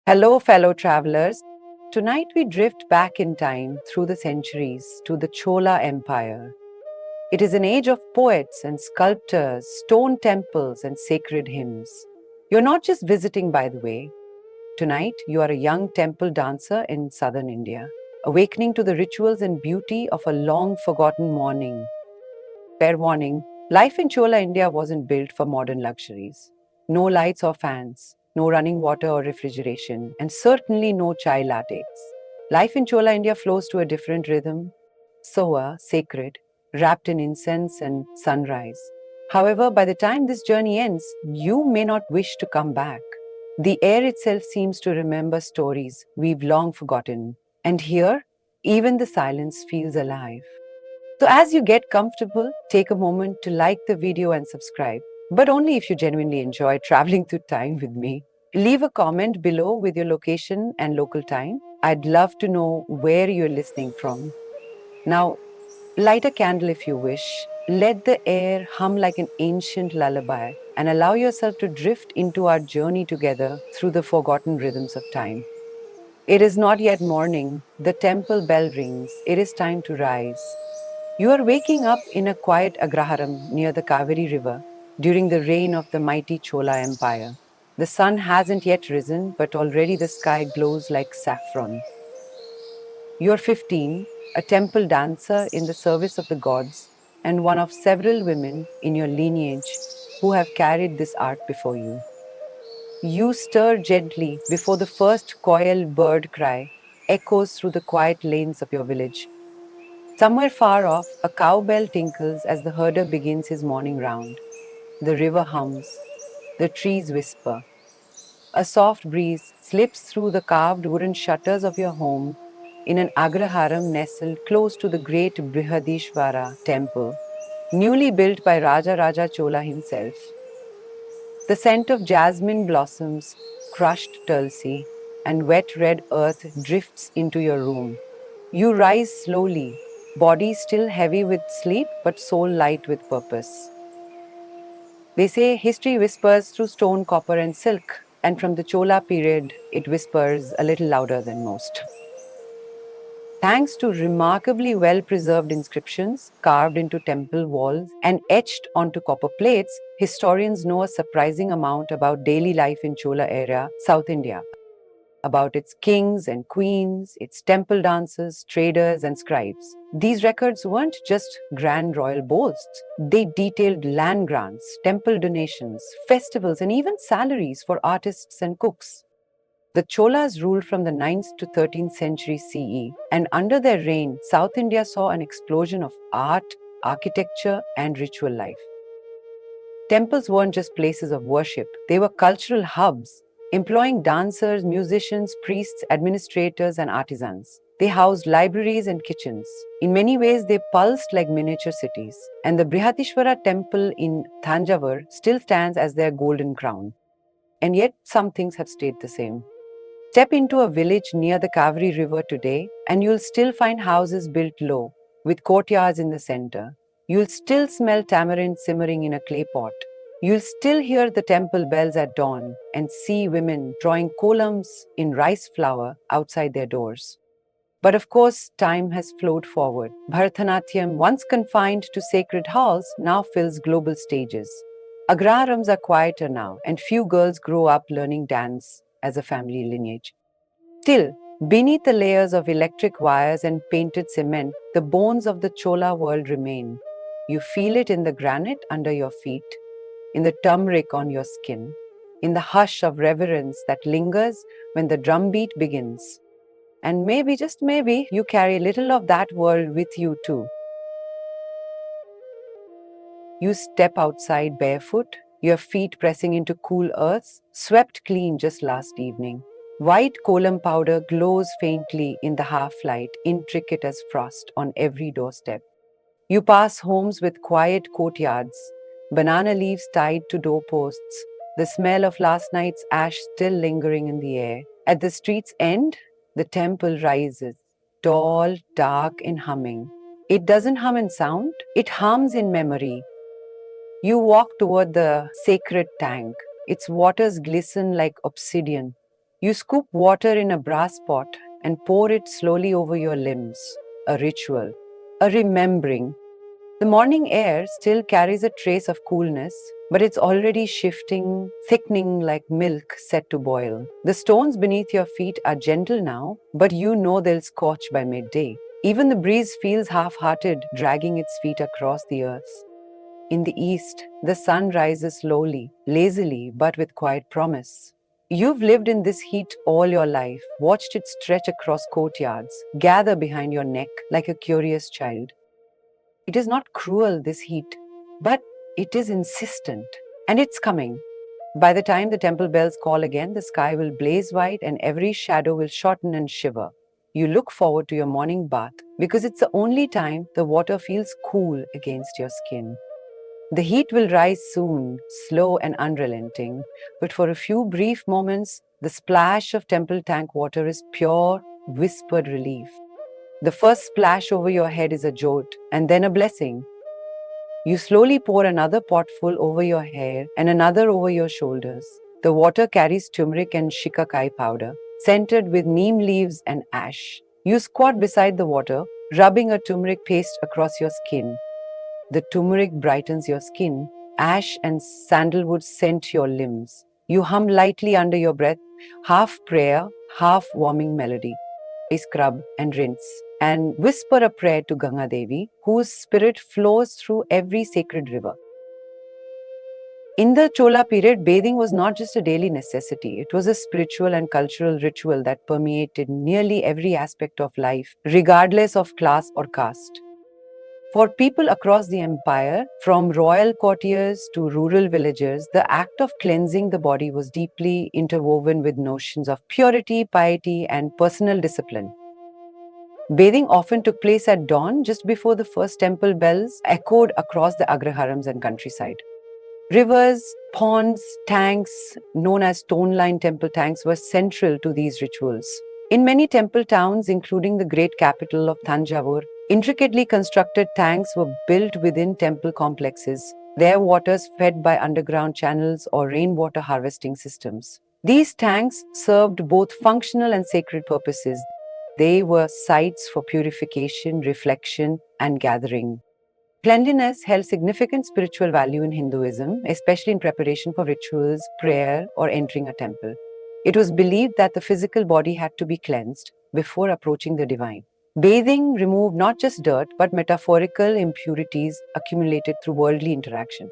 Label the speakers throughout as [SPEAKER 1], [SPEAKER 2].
[SPEAKER 1] Hello, fellow travelers. Tonight we drift back in time through the centuries to the Chola Empire. It is an age of poets and sculptors, stone temples, and sacred hymns. You're not just visiting, by the way. Tonight, you are a young temple dancer in southern India, awakening to the rituals and beauty of a long forgotten morning. Fair warning, life in Chola India wasn't built for modern luxuries. No lights or fans, no running water or refrigeration, and certainly no chai lattes. Life in Chola India flows to a different rhythm, soa, sacred, wrapped in incense and sunrise. However, by the time this journey ends, you may not wish to come back. The air itself seems to remember stories we've long forgotten, and here, even the silence feels alive. So, as you get comfortable, take a moment to like the video and subscribe, but only if you genuinely enjoy traveling through time with me. Leave a comment below with your location and local time. I'd love to know where you're listening from. Now, light a candle if you wish. Let the air hum like an ancient lullaby and allow yourself to drift into our journey together through the forgotten rhythms of time. It is not yet morning. The temple bell rings. It is time to rise. You are waking up in a quiet agraharam near the Kaveri River during the reign of the mighty Chola Empire. The sun hasn't yet risen, but already the sky glows like saffron. You're 15, a temple dancer in the service of the gods, and one of several women in your lineage who have carried this art before you. You stir gently before the first koel bird cry echoes through the quiet lanes of your village. Somewhere far off, a cowbell tinkles as the herder begins his morning round. The river hums, the trees whisper. A soft breeze slips through the carved wooden shutters of your home in an agraharam nestled close to the great Brihadishvara temple, newly built by Raja Raja Chola himself. The scent of jasmine blossoms, crushed tulsi, and wet red earth drifts into your room. You rise slowly, body still heavy with sleep, but soul light with purpose. They say history whispers through stone, copper, and silk, and from the Chola period, it whispers a little louder than most. Thanks to remarkably well preserved inscriptions carved into temple walls and etched onto copper plates, historians know a surprising amount about daily life in Chola era, South India, about its kings and queens, its temple dancers, traders, and scribes. These records weren't just grand royal boasts, they detailed land grants, temple donations, festivals, and even salaries for artists and cooks. The Cholas ruled from the 9th to 13th century CE, and under their reign, South India saw an explosion of art, architecture, and ritual life. Temples weren't just places of worship, they were cultural hubs, employing dancers, musicians, priests, administrators, and artisans. They housed libraries and kitchens. In many ways, they pulsed like miniature cities. And the Brihatishvara temple in Thanjavur still stands as their golden crown. And yet, some things have stayed the same. Step into a village near the Kaveri River today, and you'll still find houses built low, with courtyards in the center. You'll still smell tamarind simmering in a clay pot. You'll still hear the temple bells at dawn and see women drawing columns in rice flour outside their doors. But of course, time has flowed forward. Bharatanatyam, once confined to sacred halls, now fills global stages. Agrarams are quieter now, and few girls grow up learning dance as a family lineage. Still, beneath the layers of electric wires and painted cement, the bones of the Chola world remain. You feel it in the granite under your feet, in the turmeric on your skin, in the hush of reverence that lingers when the drumbeat begins. And maybe, just maybe, you carry little of that world with you too. You step outside barefoot, your feet pressing into cool earth, swept clean just last evening. White kolam powder glows faintly in the half light, intricate as frost on every doorstep. You pass homes with quiet courtyards, banana leaves tied to doorposts, the smell of last night's ash still lingering in the air. At the street's end, the temple rises, tall, dark, and humming. It doesn't hum in sound, it hums in memory. You walk toward the sacred tank. Its waters glisten like obsidian. You scoop water in a brass pot and pour it slowly over your limbs, a ritual, a remembering. The morning air still carries a trace of coolness, but it's already shifting, thickening like milk set to boil. The stones beneath your feet are gentle now, but you know they'll scorch by midday. Even the breeze feels half hearted, dragging its feet across the earth. In the east, the sun rises slowly, lazily, but with quiet promise. You've lived in this heat all your life, watched it stretch across courtyards, gather behind your neck like a curious child. It is not cruel, this heat, but it is insistent. And it's coming. By the time the temple bells call again, the sky will blaze white and every shadow will shorten and shiver. You look forward to your morning bath because it's the only time the water feels cool against your skin. The heat will rise soon, slow and unrelenting, but for a few brief moments, the splash of temple tank water is pure, whispered relief. The first splash over your head is a jolt and then a blessing. You slowly pour another potful over your hair and another over your shoulders. The water carries turmeric and shikakai powder, scented with neem leaves and ash. You squat beside the water, rubbing a turmeric paste across your skin. The turmeric brightens your skin, ash and sandalwood scent your limbs. You hum lightly under your breath, half prayer, half warming melody. I scrub and rinse and whisper a prayer to Ganga Devi, whose spirit flows through every sacred river. In the Chola period, bathing was not just a daily necessity, it was a spiritual and cultural ritual that permeated nearly every aspect of life, regardless of class or caste. For people across the empire, from royal courtiers to rural villagers, the act of cleansing the body was deeply interwoven with notions of purity, piety, and personal discipline. Bathing often took place at dawn, just before the first temple bells echoed across the Agraharams and countryside. Rivers, ponds, tanks, known as stone-lined temple tanks, were central to these rituals. In many temple towns, including the great capital of Thanjavur, intricately constructed tanks were built within temple complexes, their waters fed by underground channels or rainwater harvesting systems. These tanks served both functional and sacred purposes. They were sites for purification, reflection, and gathering. Cleanliness held significant spiritual value in Hinduism, especially in preparation for rituals, prayer, or entering a temple. It was believed that the physical body had to be cleansed before approaching the divine. Bathing removed not just dirt, but metaphorical impurities accumulated through worldly interaction.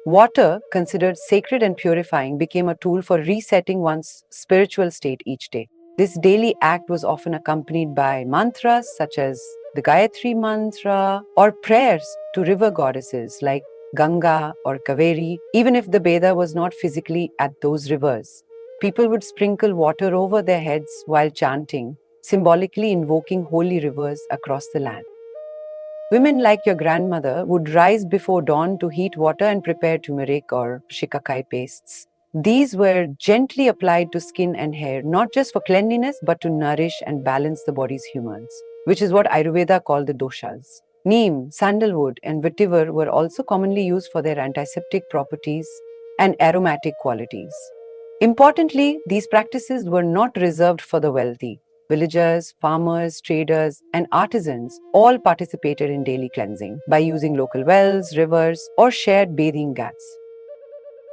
[SPEAKER 1] Water, considered sacred and purifying, became a tool for resetting one's spiritual state each day. This daily act was often accompanied by mantras such as the Gayatri mantra or prayers to river goddesses like Ganga or Kaveri, even if the Beda was not physically at those rivers. People would sprinkle water over their heads while chanting, symbolically invoking holy rivers across the land. Women like your grandmother would rise before dawn to heat water and prepare turmeric or shikakai pastes. These were gently applied to skin and hair, not just for cleanliness, but to nourish and balance the body's humors, which is what Ayurveda called the doshas. Neem, sandalwood, and vetiver were also commonly used for their antiseptic properties and aromatic qualities. Importantly, these practices were not reserved for the wealthy. Villagers, farmers, traders, and artisans all participated in daily cleansing by using local wells, rivers, or shared bathing ghats.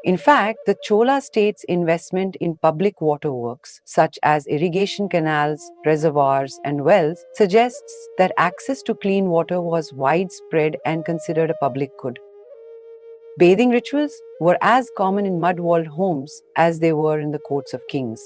[SPEAKER 1] In fact, the Chola state's investment in public waterworks, such as irrigation canals, reservoirs, and wells, suggests that access to clean water was widespread and considered a public good. Bathing rituals were as common in mud-walled homes as they were in the courts of kings.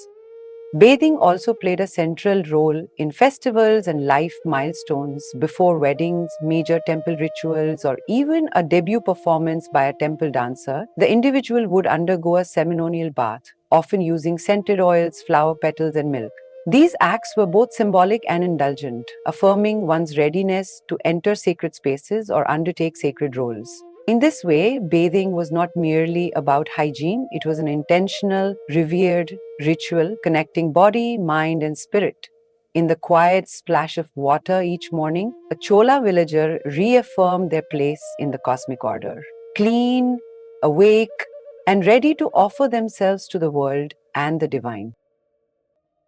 [SPEAKER 1] Bathing also played a central role in festivals and life milestones before weddings, major temple rituals, or even a debut performance by a temple dancer. The individual would undergo a ceremonial bath, often using scented oils, flower petals, and milk. These acts were both symbolic and indulgent, affirming one's readiness to enter sacred spaces or undertake sacred roles. In this way, bathing was not merely about hygiene, it was an intentional, revered ritual connecting body, mind, and spirit. In the quiet splash of water each morning, a Chola villager reaffirmed their place in the cosmic order, clean, awake, and ready to offer themselves to the world and the divine.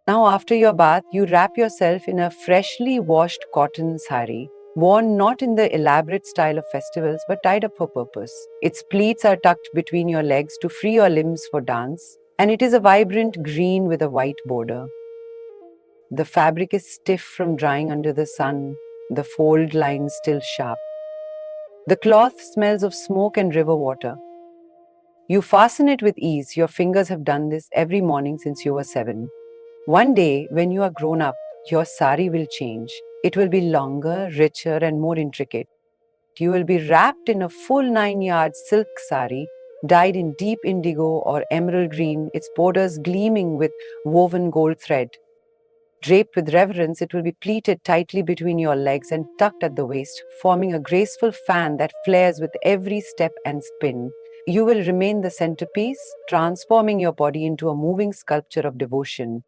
[SPEAKER 1] Now, after your bath, you wrap yourself in a freshly washed cotton sari, worn not in the elaborate style of festivals but tied up for purpose. Its pleats are tucked between your legs to free your limbs for dance, and it is a vibrant green with a white border. The fabric is stiff from drying under the sun, the fold lines still sharp. The cloth smells of smoke and river water. You fasten it with ease. Your fingers have done this every morning since you were 7. One day, when you are grown up, your sari will change. It will be longer, richer, and more intricate. You will be wrapped in a full 9-yard silk sari, dyed in deep indigo or emerald green, its borders gleaming with woven gold thread. Draped with reverence, it will be pleated tightly between your legs and tucked at the waist, forming a graceful fan that flares with every step and spin. You will remain the centerpiece, transforming your body into a moving sculpture of devotion.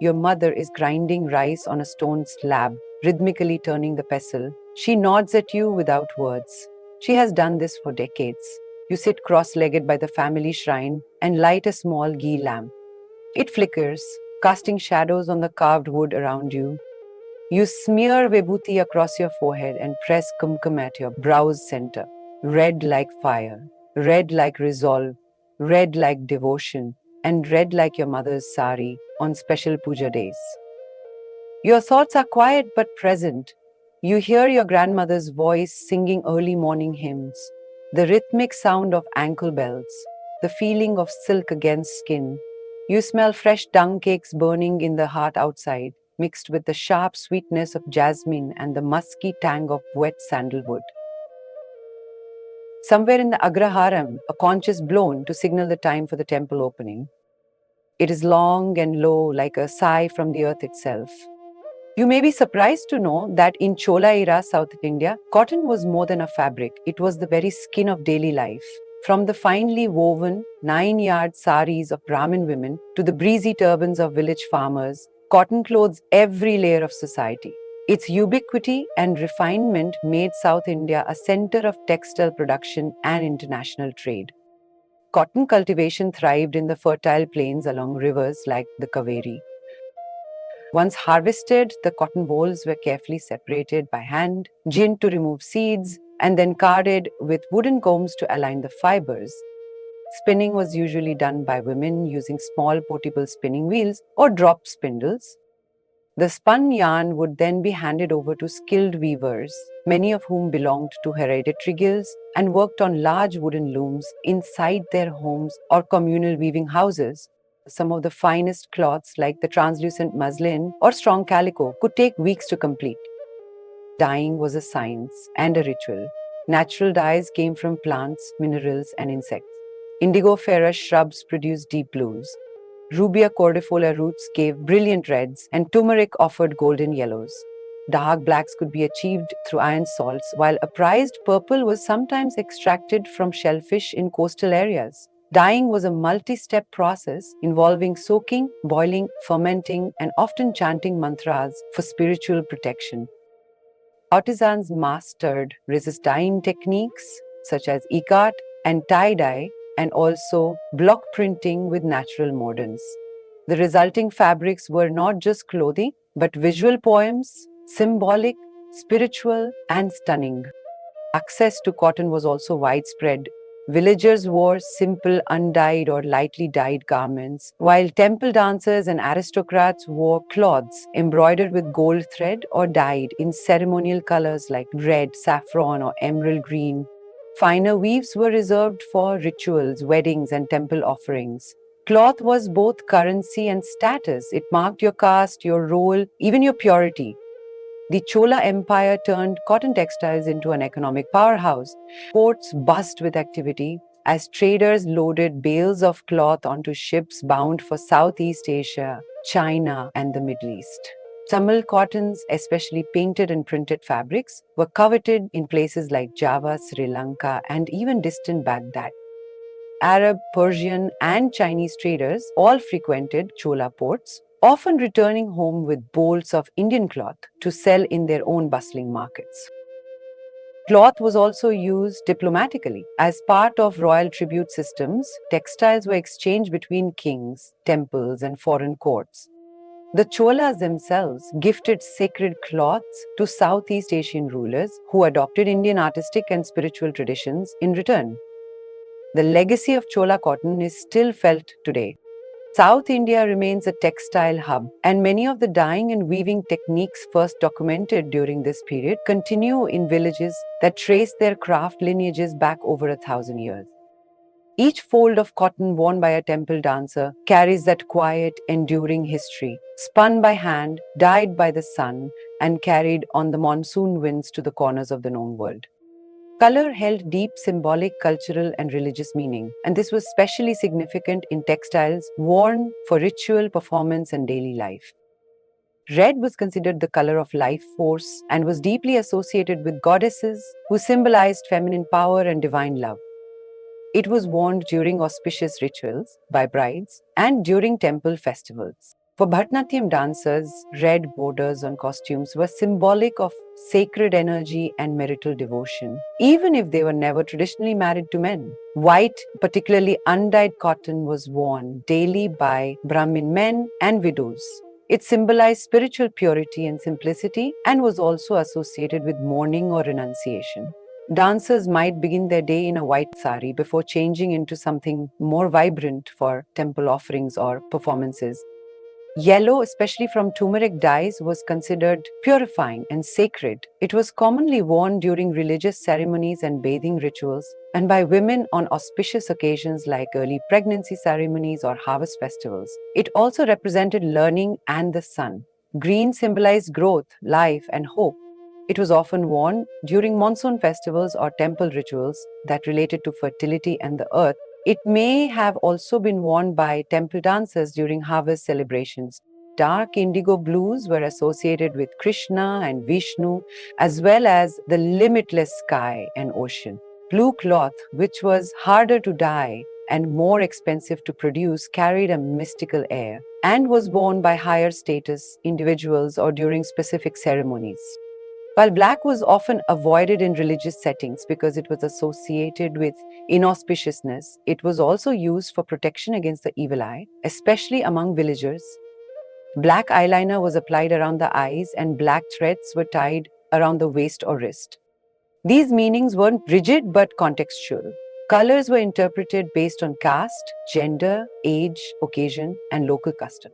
[SPEAKER 1] Your mother is grinding rice on a stone slab, rhythmically turning the pestle. She nods at you without words. She has done this for decades. You sit cross-legged by the family shrine and light a small ghee lamp. It flickers, casting shadows on the carved wood around you. You smear vibhuti across your forehead and press kumkum at your brow's center. Red like fire, red like resolve, red like devotion, and red like your mother's sari on special puja days. Your thoughts are quiet but present. You hear your grandmother's voice singing early morning hymns, the rhythmic sound of ankle bells, the feeling of silk against skin. You smell fresh dung cakes burning in the hearth outside, mixed with the sharp sweetness of jasmine and the musky tang of wet sandalwood. Somewhere in the Agraharam, a conch is blown to signal the time for the temple opening. It is long and low, like a sigh from the earth itself. You may be surprised to know that in Chola era, South India, cotton was more than a fabric. It was the very skin of daily life. From the finely woven 9-yard saris of Brahmin women to the breezy turbans of village farmers, cotton clothes every layer of society. Its ubiquity and refinement made South India a center of textile production and international trade. Cotton cultivation thrived in the fertile plains along rivers like the Kaveri. Once harvested, the cotton bolls were carefully separated by hand, ginned to remove seeds, and then carded with wooden combs to align the fibers. Spinning was usually done by women using small portable spinning wheels or drop spindles. The spun yarn would then be handed over to skilled weavers, many of whom belonged to hereditary guilds and worked on large wooden looms inside their homes or communal weaving houses. Some of the finest cloths, like the translucent muslin or strong calico, could take weeks to complete. Dyeing was a science and a ritual. Natural dyes came from plants, minerals, and insects. Indigofera shrubs produced deep blues. Rubia cordifolia roots gave brilliant reds, and turmeric offered golden yellows. Dark blacks could be achieved through iron salts, while a prized purple was sometimes extracted from shellfish in coastal areas. Dyeing was a multi-step process involving soaking, boiling, fermenting, and often chanting mantras for spiritual protection. Artisans mastered resist dyeing techniques such as ikat and tie-dye, and also block printing with natural mordants. The resulting fabrics were not just clothing, but visual poems, symbolic, spiritual, and stunning. Access to cotton was also widespread. Villagers wore simple, undyed or lightly dyed garments, while temple dancers and aristocrats wore cloths embroidered with gold thread or dyed in ceremonial colors like red, saffron, or emerald green. Finer weaves were reserved for rituals, weddings, and temple offerings. Cloth was both currency and status. It marked your caste, your role, even your purity. The Chola Empire turned cotton textiles into an economic powerhouse. Ports buzzed with activity as traders loaded bales of cloth onto ships bound for Southeast Asia, China, and the Middle East. Tamil cottons, especially painted and printed fabrics, were coveted in places like Java, Sri Lanka, and even distant Baghdad. Arab, Persian, and Chinese traders all frequented Chola ports, often returning home with bolts of Indian cloth to sell in their own bustling markets. Cloth was also used diplomatically. As part of royal tribute systems, textiles were exchanged between kings, temples, and foreign courts. The Cholas themselves gifted sacred cloths to Southeast Asian rulers who adopted Indian artistic and spiritual traditions in return. The legacy of Chola cotton is still felt today. South India remains a textile hub, and many of the dyeing and weaving techniques first documented during this period continue in villages that trace their craft lineages back over 1,000 years. Each fold of cotton worn by a temple dancer carries that quiet, enduring history, spun by hand, dyed by the sun, and carried on the monsoon winds to the corners of the known world. Color held deep symbolic, cultural, and religious meaning, and this was especially significant in textiles worn for ritual, performance, and daily life. Red was considered the color of life force and was deeply associated with goddesses who symbolized feminine power and divine love. It was worn during auspicious rituals by brides and during temple festivals. For Bharatanatyam dancers, red borders on costumes were symbolic of sacred energy and marital devotion, even if they were never traditionally married to men. White, particularly undyed cotton, was worn daily by Brahmin men and widows. It symbolized spiritual purity and simplicity and was also associated with mourning or renunciation. Dancers might begin their day in a white sari before changing into something more vibrant for temple offerings or performances. Yellow, especially from turmeric dyes, was considered purifying and sacred. It was commonly worn during religious ceremonies and bathing rituals, and by women on auspicious occasions like early pregnancy ceremonies or harvest festivals. It also represented learning and the sun. Green symbolized growth, life, and hope. It was often worn during monsoon festivals or temple rituals that related to fertility and the earth. It may have also been worn by temple dancers during harvest celebrations. Dark indigo blues were associated with Krishna and Vishnu, as well as the limitless sky and ocean. Blue cloth, which was harder to dye and more expensive to produce, carried a mystical air and was worn by higher status individuals or during specific ceremonies. While black was often avoided in religious settings because it was associated with inauspiciousness, it was also used for protection against the evil eye, especially among villagers. Black eyeliner was applied around the eyes, and black threads were tied around the waist or wrist. These meanings weren't rigid but contextual. Colors were interpreted based on caste, gender, age, occasion, and local custom.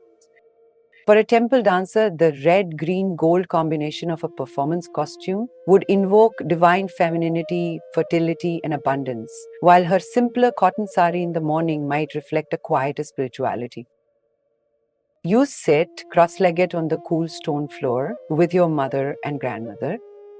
[SPEAKER 1] For a temple dancer, the red, green, gold combination of a performance costume would invoke divine femininity, fertility, and abundance, while her simpler cotton sari in the morning might reflect a quieter spirituality. You sit cross legged on the cool stone floor with your mother and grandmother.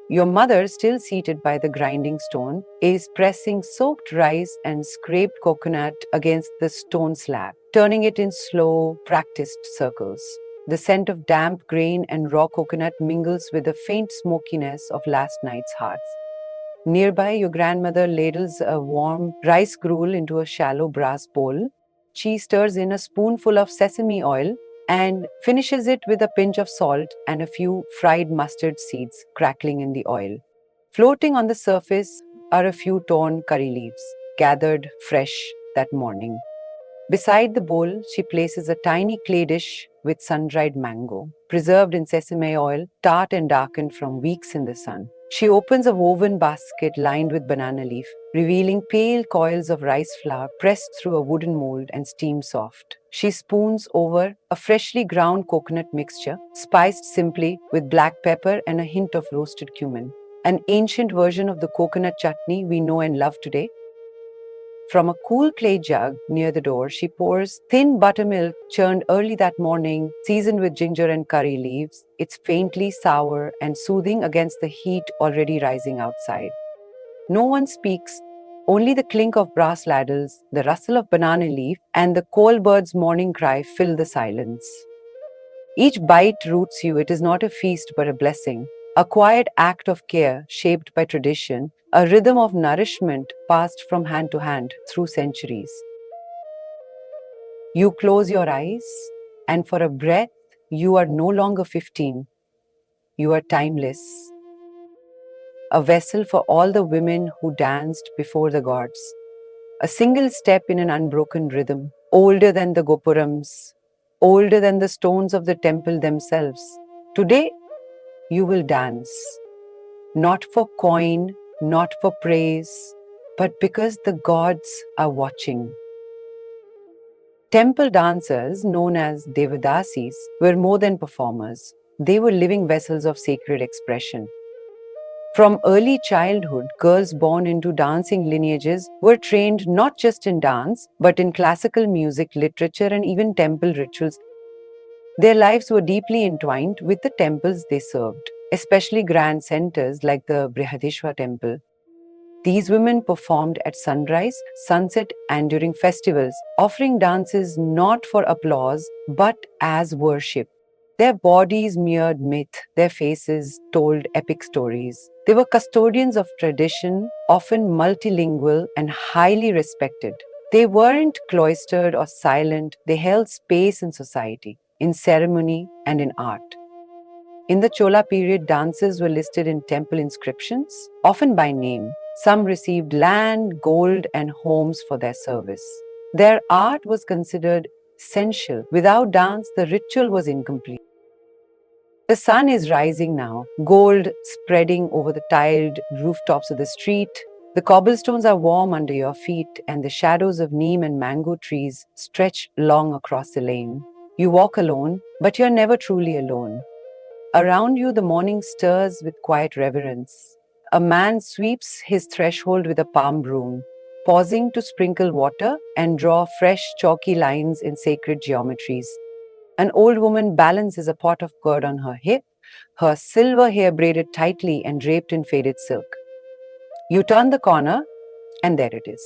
[SPEAKER 1] Your mother, still seated by the grinding stone, is pressing soaked rice and scraped coconut against the stone slab, turning it in slow, practiced circles. The scent of damp grain and raw coconut mingles with the faint smokiness of last night's hearth. Nearby, your grandmother ladles a warm rice gruel into a shallow brass bowl. She stirs in a spoonful of sesame oil and finishes it with a pinch of salt and a few fried mustard seeds crackling in the oil. Floating on the surface are a few torn curry leaves, gathered fresh that morning. Beside the bowl, she places a tiny clay dish with sun-dried mango, preserved in sesame oil, tart and darkened from weeks in the sun. She opens a woven basket lined with banana leaf, revealing pale coils of rice flour pressed through a wooden mold and steamed soft. She spoons over a freshly ground coconut mixture, spiced simply with black pepper and a hint of roasted cumin, an ancient version of the coconut chutney we know and love today. From a cool clay jug near the door, she pours thin buttermilk churned early that morning, seasoned with ginger and curry leaves. It's faintly sour and soothing against the heat already rising outside. No one speaks, only the clink of brass ladles, the rustle of banana leaf, and the coal bird's morning cry fill the silence. Each bite roots you. It is not a feast but a blessing, a quiet act of care shaped by tradition, a rhythm of nourishment passed from hand to hand through centuries. You close your eyes, and for a breath, you are no longer 15. You are timeless. a vessel for all the women who danced before the gods. A single step in an unbroken rhythm, older than the gopurams, older than the stones of the temple themselves. Today, you will dance, not for coin, not for praise, but because the gods are watching. Temple dancers, known as Devadasis, were more than performers. They were living vessels of sacred expression. From early childhood, girls born into dancing lineages were trained not just in dance, but in classical music, literature, and even temple rituals. Their lives were deeply entwined with the temples they served, especially grand centers like the Brihadishwar temple. These women performed at sunrise, sunset, and during festivals, offering dances not for applause but as worship. Their bodies mirrored myth, their faces told epic stories. They were custodians of tradition, often multilingual and highly respected. They weren't cloistered or silent, they held space in society, in ceremony, and in art. In the Chola period, dances were listed in temple inscriptions, often by name. Some received land, gold, and homes for their service. Their art was considered essential. Without dance, the ritual was incomplete. The sun is rising now, gold spreading over the tiled rooftops of the street. The cobblestones are warm under your feet, and the shadows of neem and mango trees stretch long across the lane. You walk alone, but you're never truly alone. Around you, the morning stirs with quiet reverence. A man sweeps his threshold with a palm broom, pausing to sprinkle water and draw fresh, chalky lines in sacred geometries. An old woman balances a pot of curd on her hip, her silver hair braided tightly and draped in faded silk. You turn the corner, and there it is.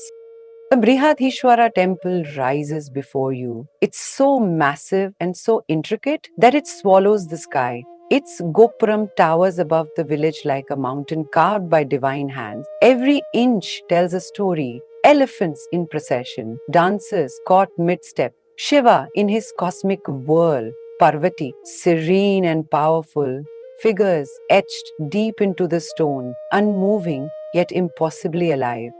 [SPEAKER 1] The Brihadishwara temple rises before you. It's so massive and so intricate that it swallows the sky. Its Gopuram towers above the village like a mountain carved by divine hands. Every inch tells a story. Elephants in procession, dancers caught mid-step, Shiva in his cosmic whirl, Parvati, serene and powerful, figures etched deep into the stone, unmoving yet impossibly alive.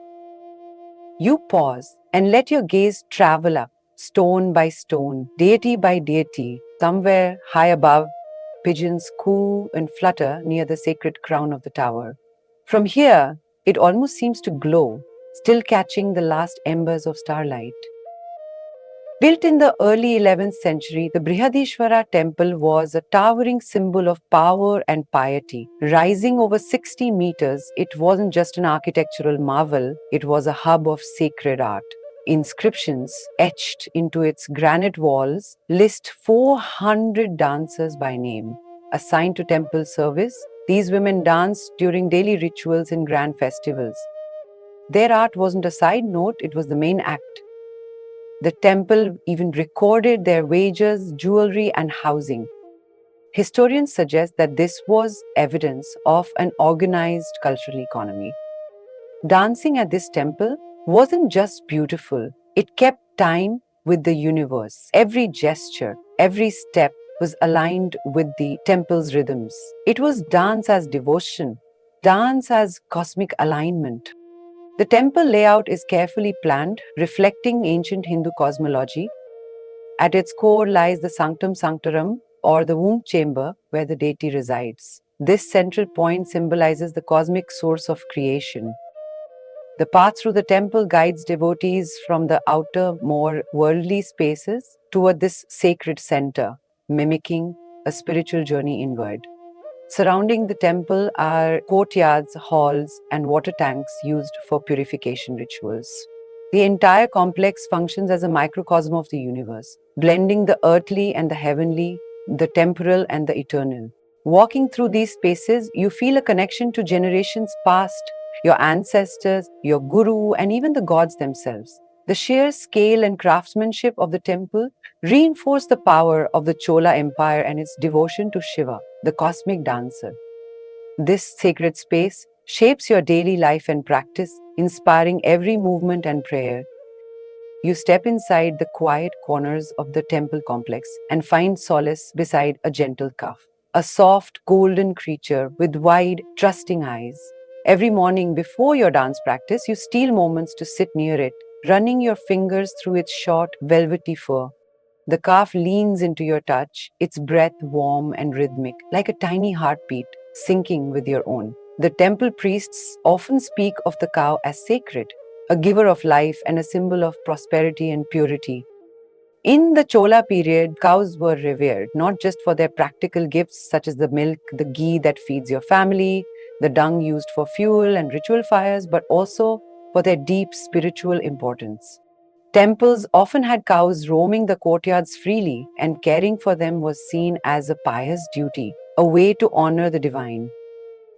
[SPEAKER 1] You pause and let your gaze travel up, stone by stone, deity by deity. Somewhere high above, pigeons coo and flutter near the sacred crown of the tower. From here, it almost seems to glow, still catching the last embers of starlight. Built in the early 11th century, the Brihadishwara temple was a towering symbol of power and piety. Rising over 60 meters, it wasn't just an architectural marvel, it was a hub of sacred art. Inscriptions etched into its granite walls list 400 dancers by name. Assigned to temple service, these women danced during daily rituals and grand festivals. Their art wasn't a side note, it was the main act. The temple even recorded their wages, jewelry, and housing. Historians suggest that this was evidence of an organized cultural economy. Dancing at this temple wasn't just beautiful, it kept time with the universe. Every gesture, every step was aligned with the temple's rhythms. It was dance as devotion, dance as cosmic alignment. The temple layout is carefully planned, reflecting ancient Hindu cosmology. At its core lies the Sanctum Sanctorum, or the womb chamber where the deity resides. This central point symbolizes the cosmic source of creation. The path through the temple guides devotees from the outer, more worldly spaces toward this sacred center, mimicking a spiritual journey inward. Surrounding the temple are courtyards, halls, and water tanks used for purification rituals. The entire complex functions as a microcosm of the universe, blending the earthly and the heavenly, the temporal and the eternal. Walking through these spaces, you feel a connection to generations past, your ancestors, your guru, and even the gods themselves. The sheer scale and craftsmanship of the temple reinforce the power of the Chola Empire and its devotion to Shiva, the cosmic dancer. This sacred space shapes your daily life and practice, inspiring every movement and prayer. You step inside the quiet corners of the temple complex and find solace beside a gentle calf, a soft golden creature with wide, trusting eyes. Every morning before your dance practice, you steal moments to sit near it, running your fingers through its short, velvety fur. The calf leans into your touch, its breath warm and rhythmic, like a tiny heartbeat, syncing with your own. The temple priests often speak of the cow as sacred, a giver of life and a symbol of prosperity and purity. In the Chola period, cows were revered not just for their practical gifts such as the milk, the ghee that feeds your family, the dung used for fuel and ritual fires, but also for their deep spiritual importance. Temples often had cows roaming the courtyards freely, and caring for them was seen as a pious duty, a way to honor the divine.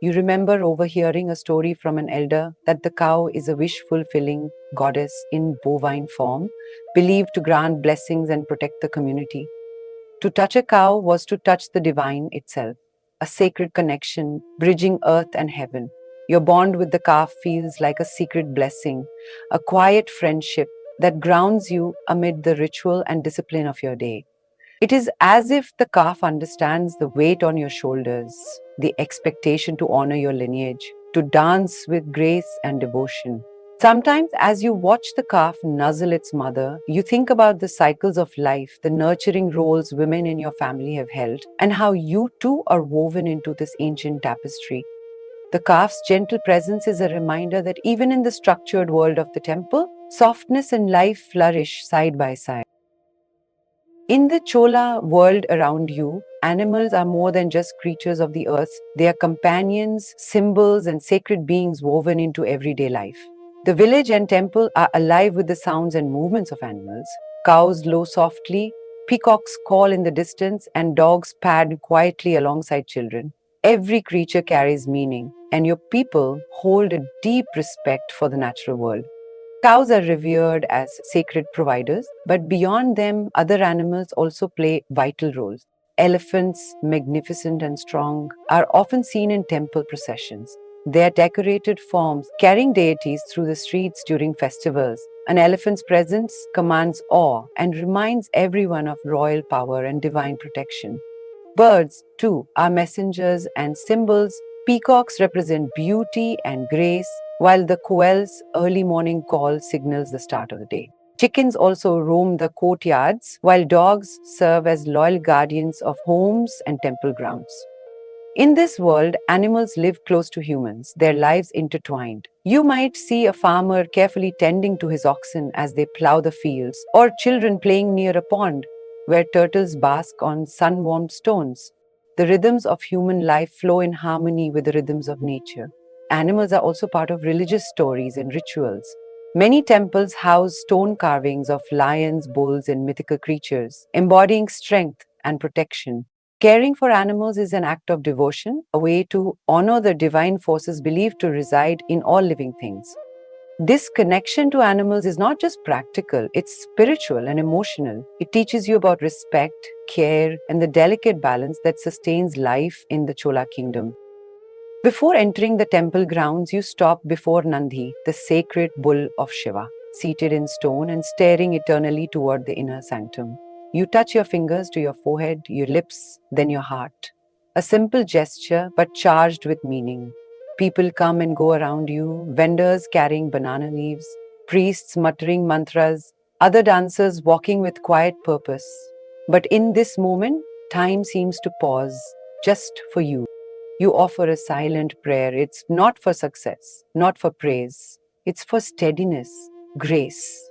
[SPEAKER 1] You remember overhearing a story from an elder that the cow is a wish fulfilling goddess in bovine form, believed to grant blessings and protect the community. To touch a cow was to touch the divine itself, a sacred connection bridging earth and heaven. Your bond with the calf feels like a secret blessing, a quiet friendship that grounds you amid the ritual and discipline of your day. It is as if the calf understands the weight on your shoulders, the expectation to honor your lineage, to dance with grace and devotion. Sometimes, as you watch the calf nuzzle its mother, you think about the cycles of life, the nurturing roles women in your family have held, and how you too are woven into this ancient tapestry. The calf's gentle presence is a reminder that even in the structured world of the temple, softness and life flourish side by side. In the Chola world around you, animals are more than just creatures of the earth. They are companions, symbols, and sacred beings woven into everyday life. The village and temple are alive with the sounds and movements of animals. Cows low softly, peacocks call in the distance, and dogs pad quietly alongside children. Every creature carries meaning, and your people hold a deep respect for the natural world. Cows are revered as sacred providers, but beyond them, other animals also play vital roles. Elephants, magnificent and strong, are often seen in temple processions. They are decorated forms carrying deities through the streets during festivals. An elephant's presence commands awe and reminds everyone of royal power and divine protection. Birds, too, are messengers and symbols. Peacocks represent beauty and grace, while the quail's early morning call signals the start of the day. Chickens also roam the courtyards, while dogs serve as loyal guardians of homes and temple grounds. In this world, animals live close to humans, their lives intertwined. You might see a farmer carefully tending to his oxen as they plow the fields, or children playing near a pond where turtles bask on sun warmed stones. The rhythms of human life flow in harmony with the rhythms of nature. Animals are also part of religious stories and rituals. Many temples house stone carvings of lions, bulls, and mythical creatures, embodying strength and protection. Caring for animals is an act of devotion, a way to honor the divine forces believed to reside in all living things. This connection to animals is not just practical, it's spiritual and emotional. It teaches you about respect, care, and the delicate balance that sustains life in the Chola kingdom. Before entering the temple grounds, you stop before Nandi, the sacred bull of Shiva, seated in stone and staring eternally toward the inner sanctum. You touch your fingers to your forehead, your lips, then your heart. A simple gesture, but charged with meaning. People come and go around you, vendors carrying banana leaves, priests muttering mantras, other dancers walking with quiet purpose. But in this moment, time seems to pause just for you. You offer a silent prayer. It's not for success, not for praise. It's for steadiness, grace,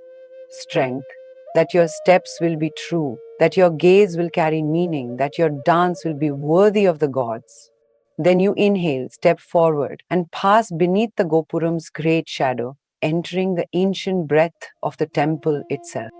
[SPEAKER 1] strength, that your steps will be true, that your gaze will carry meaning, that your dance will be worthy of the gods. Then you inhale, step forward, and pass beneath the Gopuram's great shadow, entering the ancient breath of the temple itself.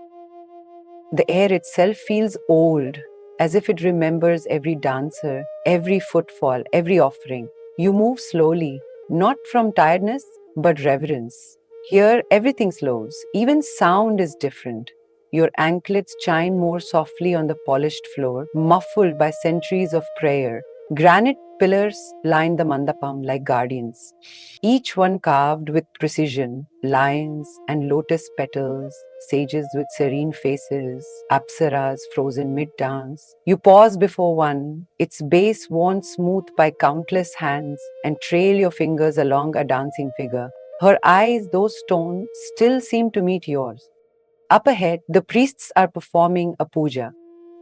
[SPEAKER 1] The air itself feels old, as if it remembers every dancer, every footfall, every offering. You move slowly, not from tiredness, but reverence. Here, everything slows, even sound is different. Your anklets chime more softly on the polished floor, muffled by centuries of prayer. Granite pillars lined the mandapam like guardians, each one carved with precision, lions and lotus petals, sages with serene faces, apsaras frozen mid-dance. You pause before one, its base worn smooth by countless hands, and trail your fingers along a dancing figure. Her eyes, though stone, still seem to meet yours. Up ahead, the priests are performing a puja.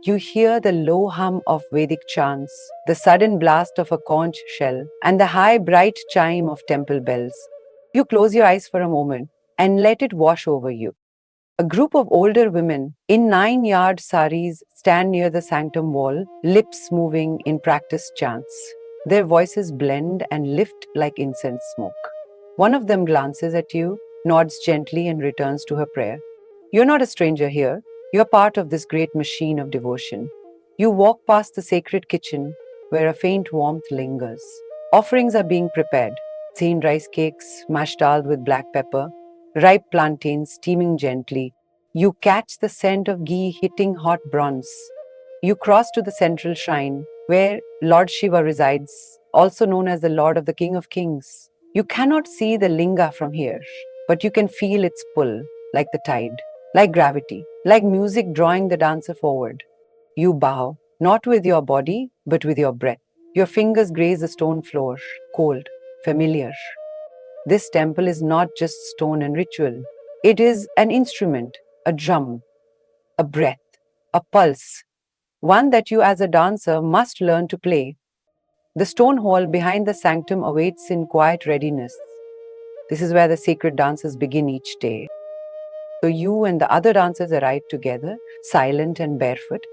[SPEAKER 1] You hear the low hum of Vedic chants, the sudden blast of a conch shell, and the high, bright chime of temple bells. You close your eyes for a moment and let it wash over you. A group of older women in 9-yard saris stand near the sanctum wall, lips moving in practiced chants. Their voices blend and lift like incense smoke. One of them glances at you, nods gently, and returns to her prayer. You're not a stranger here. You're part of this great machine of devotion. You walk past the sacred kitchen where a faint warmth lingers. Offerings are being prepared: thin rice cakes, mashed dal with black pepper, ripe plantains steaming gently. You catch the scent of ghee hitting hot bronze. You cross to the central shrine where Lord Shiva resides, also known as the Lord of the King of Kings. You cannot see the linga from here, but you can feel its pull, like the tide, like gravity, like music drawing the dancer forward. You bow, not with your body, but with your breath. Your fingers graze the stone floor, cold, familiar. This temple is not just stone and ritual. It is an instrument, a drum, a breath, a pulse, one that you as a dancer must learn to play. The stone hall behind the sanctum awaits in quiet readiness. This is where the sacred dances begin each day. So you and the other dancers arrive together, silent and barefoot.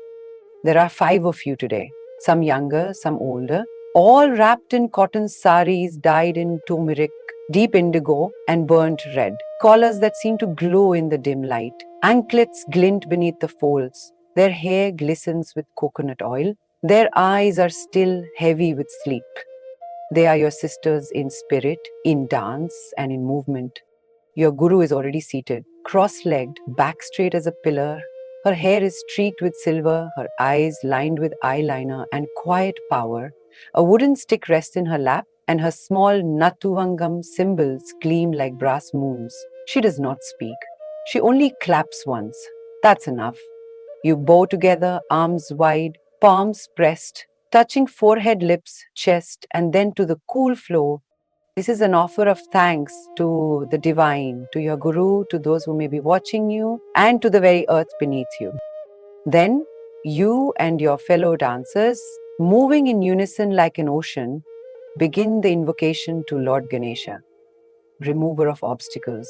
[SPEAKER 1] There are 5 of you today, some younger, some older, all wrapped in cotton saris dyed in turmeric, deep indigo, and burnt red. Collars that seem to glow in the dim light. Anklets glint beneath the folds. Their hair glistens with coconut oil. Their eyes are still heavy with sleep. They are your sisters in spirit, in dance, and in movement. Your guru is already seated, cross-legged, back straight as a pillar. Her hair is streaked with silver, her eyes lined with eyeliner and quiet power. A wooden stick rests in her lap, and her small Natuvangam cymbals gleam like brass moons. She does not speak. She only claps once. That's enough. You bow together, arms wide, palms pressed, touching forehead, lips, chest, and then to the cool flow. This is an offer of thanks to the divine, to your guru, to those who may be watching you, and to the very earth beneath you. Then you and your fellow dancers, moving in unison like an ocean, begin the invocation to Lord Ganesha, remover of obstacles.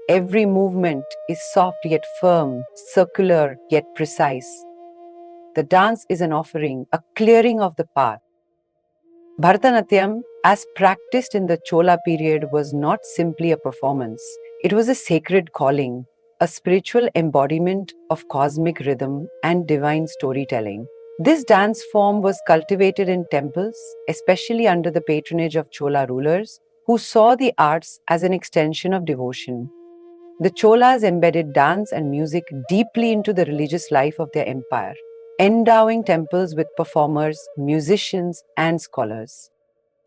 [SPEAKER 1] Every movement is soft yet firm, circular yet precise. The dance is an offering, a clearing of the path. Bharatanatyam, as practiced in the Chola period, was not simply a performance. It was a sacred calling, a spiritual embodiment of cosmic rhythm and divine storytelling. This dance form was cultivated in temples, especially under the patronage of Chola rulers, who saw the arts as an extension of devotion. The Cholas embedded dance and music deeply into the religious life of their empire, endowing temples with performers, musicians, and scholars.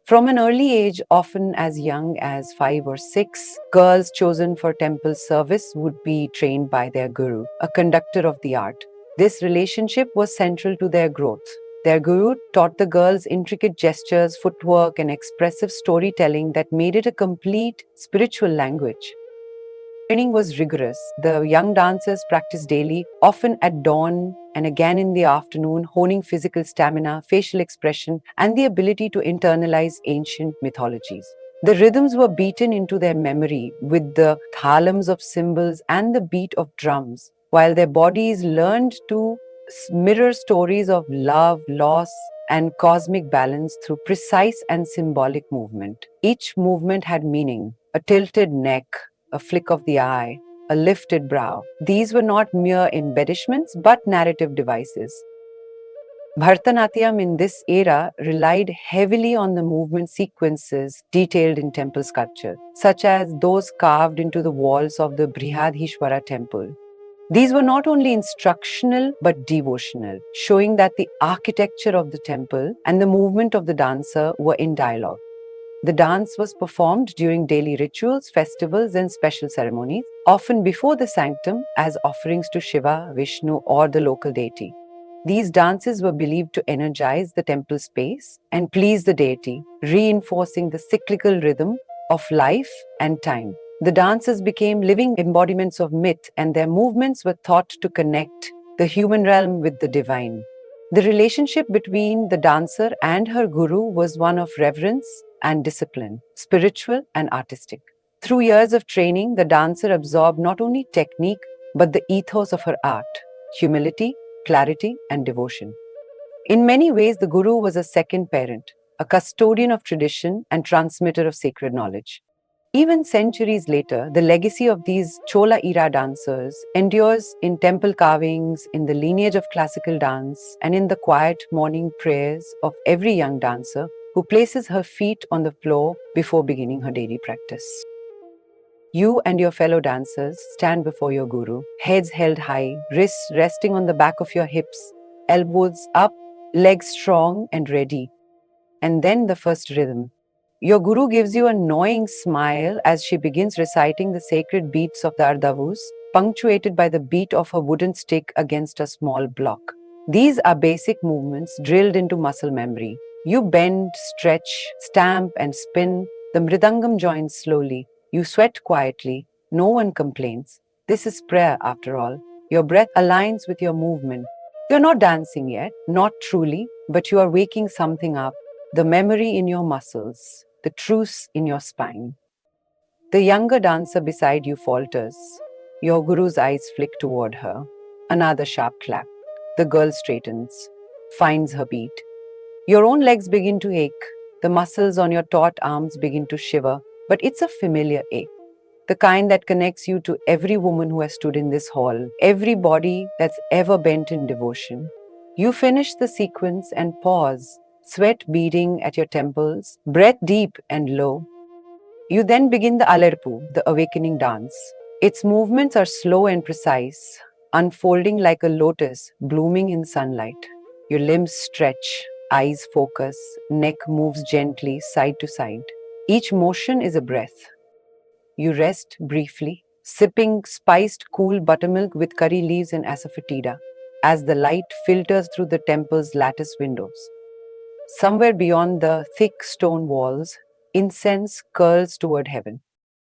[SPEAKER 1] From an early age, often as young as 5 or 6, girls chosen for temple service would be trained by their guru, a conductor of the art. This relationship was central to their growth. Their guru taught the girls intricate gestures, footwork, and expressive storytelling that made it a complete spiritual language. Training was rigorous. The young dancers practiced daily, often at dawn and again in the afternoon, honing physical stamina, facial expression, and the ability to internalize ancient mythologies. The rhythms were beaten into their memory with the thalams of cymbals and the beat of drums, while their bodies learned to mirror stories of love, loss, and cosmic balance through precise and symbolic movement. Each movement had meaning: a tilted neck, a flick of the eye, a lifted brow. These were not mere embellishments, but narrative devices. Bharatanatyam in this era relied heavily on the movement sequences detailed in temple sculpture, such as those carved into the walls of the Brihadishwara temple. These were not only instructional but devotional, showing that the architecture of the temple and the movement of the dancer were in dialogue. The dance was performed during daily rituals, festivals, and special ceremonies, often before the sanctum as offerings to Shiva, Vishnu, or the local deity. These dances were believed to energize the temple space and please the deity, reinforcing the cyclical rhythm of life and time. The dances became living embodiments of myth, and their movements were thought to connect the human realm with the divine. The relationship between the dancer and her guru was one of reverence and discipline, spiritual and artistic. Through years of training, the dancer absorbed not only technique but the ethos of her art, humility, clarity, and devotion. In many ways, the guru was a second parent, a custodian of tradition and transmitter of sacred knowledge. Even centuries later, the legacy of these Chola era dancers endures in temple carvings, in the lineage of classical dance, and in the quiet morning prayers of every young dancer who places her feet on the floor before beginning her daily practice. You and your fellow dancers stand before your guru, heads held high, wrists resting on the back of your hips, elbows up, legs strong and ready. And then the first rhythm. Your guru gives you a knowing smile as she begins reciting the sacred beats of the Ardhavus, punctuated by the beat of a wooden stick against a small block. These are basic movements drilled into muscle memory. You bend, stretch, stamp, and spin. The mridangam joins slowly. You sweat quietly. No one complains. This is prayer, after all. Your breath aligns with your movement. You're not dancing yet, not truly, but you are waking something up, the memory in your muscles, the truce in your spine. The younger dancer beside you falters. Your guru's eyes flick toward her. Another sharp clap. The girl straightens, finds her beat. Your own legs begin to ache. The muscles on your taut arms begin to shiver, but it's a familiar ache. The kind that connects you to every woman who has stood in this hall, every body that's ever bent in devotion. You finish the sequence and pause, sweat beading at your temples, breath deep and low. You then begin the Alerpu, the awakening dance. Its movements are slow and precise, unfolding like a lotus blooming in sunlight. Your limbs stretch, eyes focus, neck moves gently side to side. Each motion is a breath. You rest briefly, sipping spiced cool buttermilk with curry leaves and asafoetida as the light filters through the temple's lattice windows. Somewhere beyond the thick stone walls, incense curls toward heaven.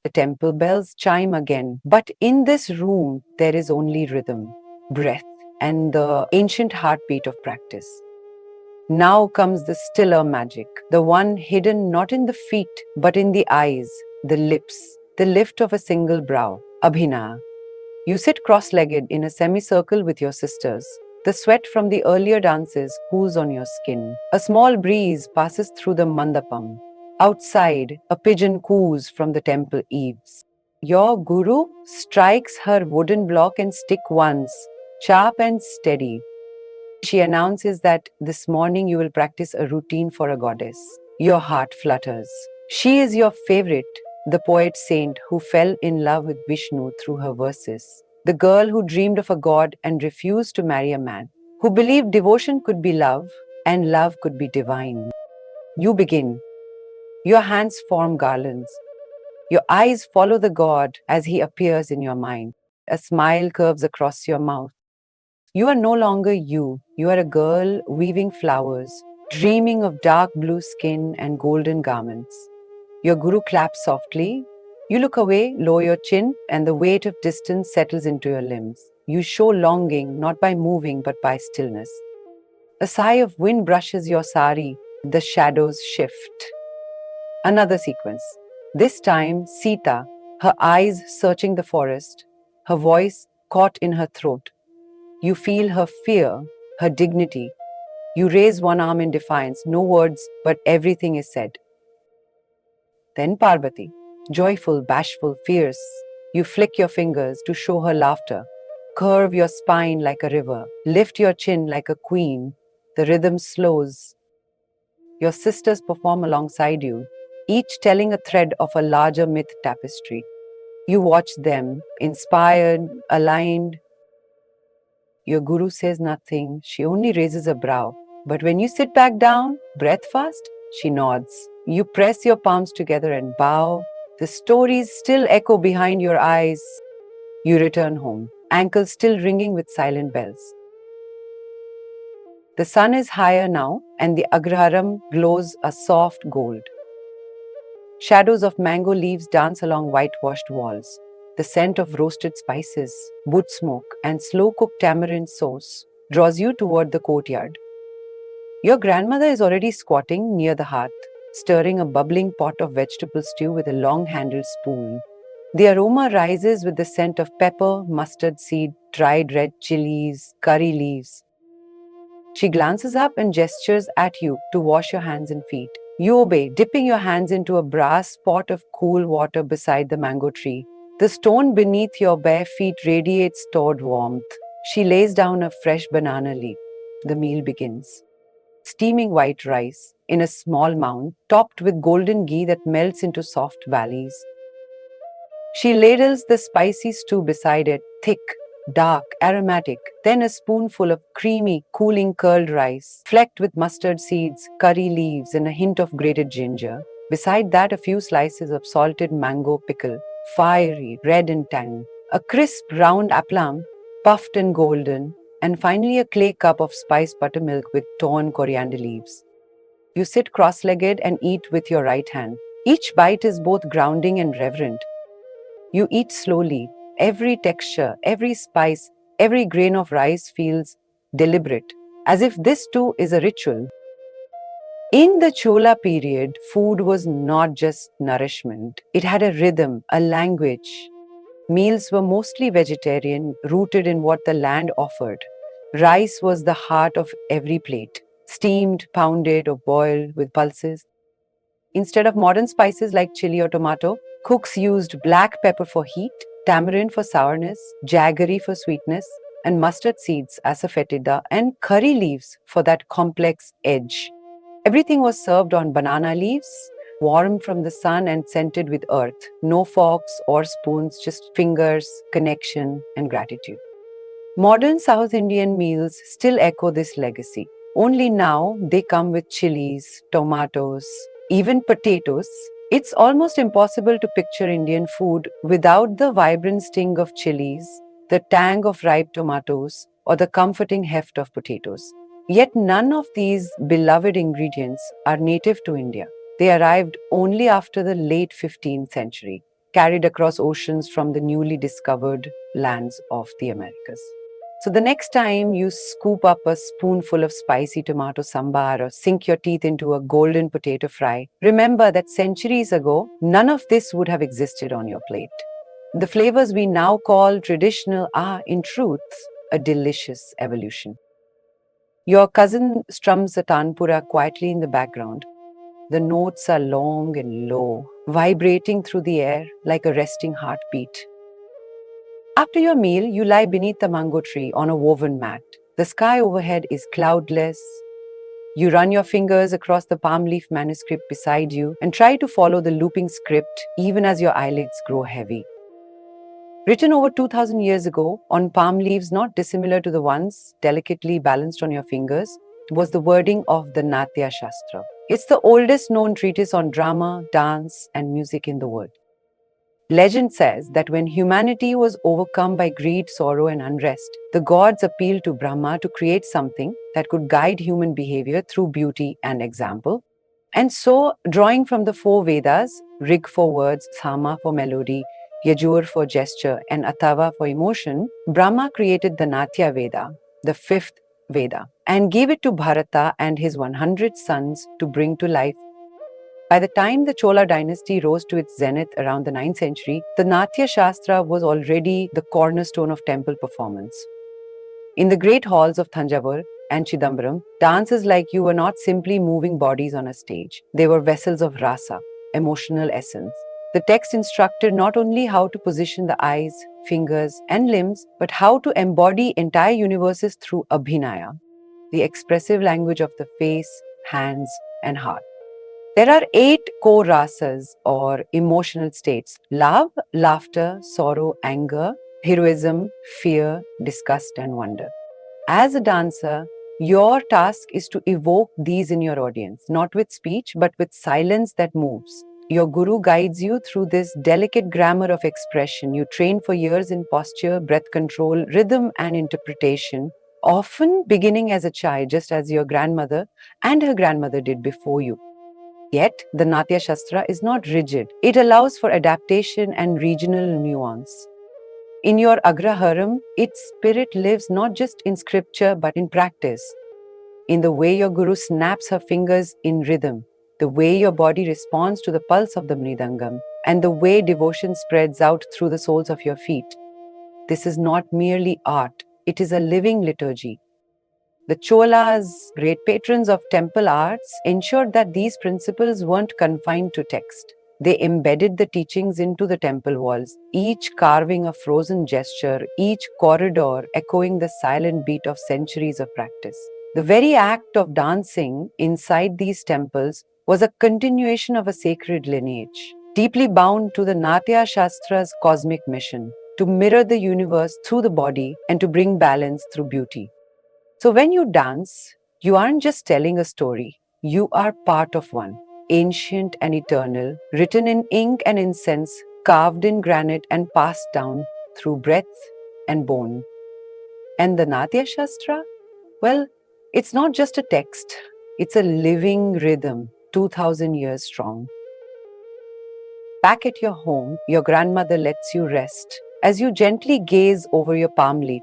[SPEAKER 1] The temple bells chime again, but in this room there is only rhythm, breath, and the ancient heartbeat of practice. Now comes the stiller magic, the one hidden not in the feet, but in the eyes, the lips, the lift of a single brow, Abhina. You sit cross legged in a semicircle with your sisters. The sweat from the earlier dances cools on your skin. A small breeze passes through the mandapam. Outside, a pigeon coos from the temple eaves. Your guru strikes her wooden block and stick once, sharp and steady. She announces that this morning you will practice a routine for a goddess. Your heart flutters. She is your favorite, the poet saint who fell in love with Vishnu through her verses, the girl who dreamed of a god and refused to marry a man, who believed devotion could be love and love could be divine. You begin. Your hands form garlands. Your eyes follow the god as he appears in your mind. A smile curves across your mouth. You are no longer you. You are a girl weaving flowers, dreaming of dark blue skin and golden garments. Your guru claps softly. You look away, lower your chin, and the weight of distance settles into your limbs. You show longing not by moving but by stillness. A sigh of wind brushes your sari. The shadows shift. Another sequence. This time, Sita, her eyes searching the forest, her voice caught in her throat. You feel her fear, her dignity. You raise one arm in defiance, no words, but everything is said. Then Parvati, joyful, bashful, fierce. You flick your fingers to show her laughter. Curve your spine like a river. Lift your chin like a queen. The rhythm slows. Your sisters perform alongside you, each telling a thread of a larger myth tapestry. You watch them, inspired, aligned. Your guru says nothing, she only raises a brow. But when you sit back down, breath fast, she nods. You press your palms together and bow. The stories still echo behind your eyes. You return home, ankles still ringing with silent bells. The sun is higher now, and the Agraharam glows a soft gold. Shadows of mango leaves dance along whitewashed walls. The scent of roasted spices, wood smoke, and slow cooked tamarind sauce draws you toward the courtyard. Your grandmother is already squatting near the hearth, stirring a bubbling pot of vegetable stew with a long handled spoon. The aroma rises with the scent of pepper, mustard seed, dried red chilies, curry leaves. She glances up and gestures at you to wash your hands and feet. You obey, dipping your hands into a brass pot of cool water beside the mango tree. The stone beneath your bare feet radiates stored warmth. She lays down a fresh banana leaf. The meal begins. Steaming white rice in a small mound, topped with golden ghee that melts into soft valleys. She ladles the spicy stew beside it, thick, dark, aromatic, then a spoonful of creamy, cooling curled rice, flecked with mustard seeds, curry leaves, and a hint of grated ginger. Beside that, a few slices of salted mango pickle, fiery, red and tang, a crisp, round aplam, puffed and golden, and finally a clay cup of spiced buttermilk with torn coriander leaves. You sit cross legged and eat with your right hand. Each bite is both grounding and reverent. You eat slowly. Every texture, every spice, every grain of rice feels deliberate, as if this too is a ritual. In the Chola period, food was not just nourishment, it had a rhythm, a language. Meals were mostly vegetarian, rooted in what the land offered. Rice was the heart of every plate, steamed, pounded, or boiled with pulses. Instead of modern spices like chili or tomato, cooks used black pepper for heat, tamarind for sourness, jaggery for sweetness, and mustard seeds as a fetida, and curry leaves for that complex edge. Everything was served on banana leaves, warm from the sun and scented with earth. No forks or spoons, just fingers, connection, and gratitude. Modern South Indian meals still echo this legacy. Only now they come with chilies, tomatoes, even potatoes. It's almost impossible to picture Indian food without the vibrant sting of chilies, the tang of ripe tomatoes, or the comforting heft of potatoes. Yet none of these beloved ingredients are native to India. They arrived only after the late 15th century, carried across oceans from the newly discovered lands of the Americas. So the next time you scoop up a spoonful of spicy tomato sambar or sink your teeth into a golden potato fry, remember that centuries ago, none of this would have existed on your plate. The flavors we now call traditional are, in truth, a delicious evolution. Your cousin strums a tanpura quietly in the background. The notes are long and low, vibrating through the air like a resting heartbeat. After your meal, you lie beneath the mango tree on a woven mat. The sky overhead is cloudless. You run your fingers across the palm leaf manuscript beside you and try to follow the looping script even as your eyelids grow heavy. Written over 2000 years ago on palm leaves not dissimilar to the ones delicately balanced on your fingers was the wording of the Natya Shastra. It's the oldest known treatise on drama, dance, and music in the world. Legend says that when humanity was overcome by greed, sorrow, and unrest, the gods appealed to Brahma to create something that could guide human behavior through beauty and example. And so, drawing from the four Vedas, Rig for words, Sama for melody, Yajur for gesture, and Atava for emotion, Brahma created the Natya Veda, the fifth Veda, and gave it to Bharata and his 100 sons to bring to life. By the time the Chola dynasty rose to its zenith around the 9th century, the Natya Shastra was already the cornerstone of temple performance. In the great halls of Thanjavur and Chidambaram, dances like you were not simply moving bodies on a stage. They were vessels of rasa, emotional essence. The text instructed not only how to position the eyes, fingers, and limbs, but how to embody entire universes through abhinaya, the expressive language of the face, hands, and heart. There are 8 core rasas or emotional states: love, laughter, sorrow, anger, heroism, fear, disgust, and wonder. As a dancer, your task is to evoke these in your audience, not with speech, but with silence that moves. Your guru guides you through this delicate grammar of expression. You train for years in posture, breath control, rhythm, and interpretation, often beginning as a child, just as your grandmother and her grandmother did before you. Yet, the Natya Shastra is not rigid. It allows for adaptation and regional nuance. In your Agraharam, its spirit lives not just in scripture but in practice, in the way your guru snaps her fingers in rhythm, the way your body responds to the pulse of the mridangam, and the way devotion spreads out through the soles of your feet. This is not merely art, it is a living liturgy. The Cholas, great patrons of temple arts, ensured that these principles weren't confined to text. They embedded the teachings into the temple walls, each carving a frozen gesture, each corridor echoing the silent beat of centuries of practice. The very act of dancing inside these temples was a continuation of a sacred lineage, deeply bound to the Natya Shastra's cosmic mission to mirror the universe through the body and to bring balance through beauty. So when you dance, you aren't just telling a story, you are part of one, ancient and eternal, written in ink and incense, carved in granite and passed down through breath and bone. And the Natya Shastra? Well, it's not just a text, it's a living rhythm, 2000 years strong. Back at your home, your grandmother lets you rest as you gently gaze over your palm leaf.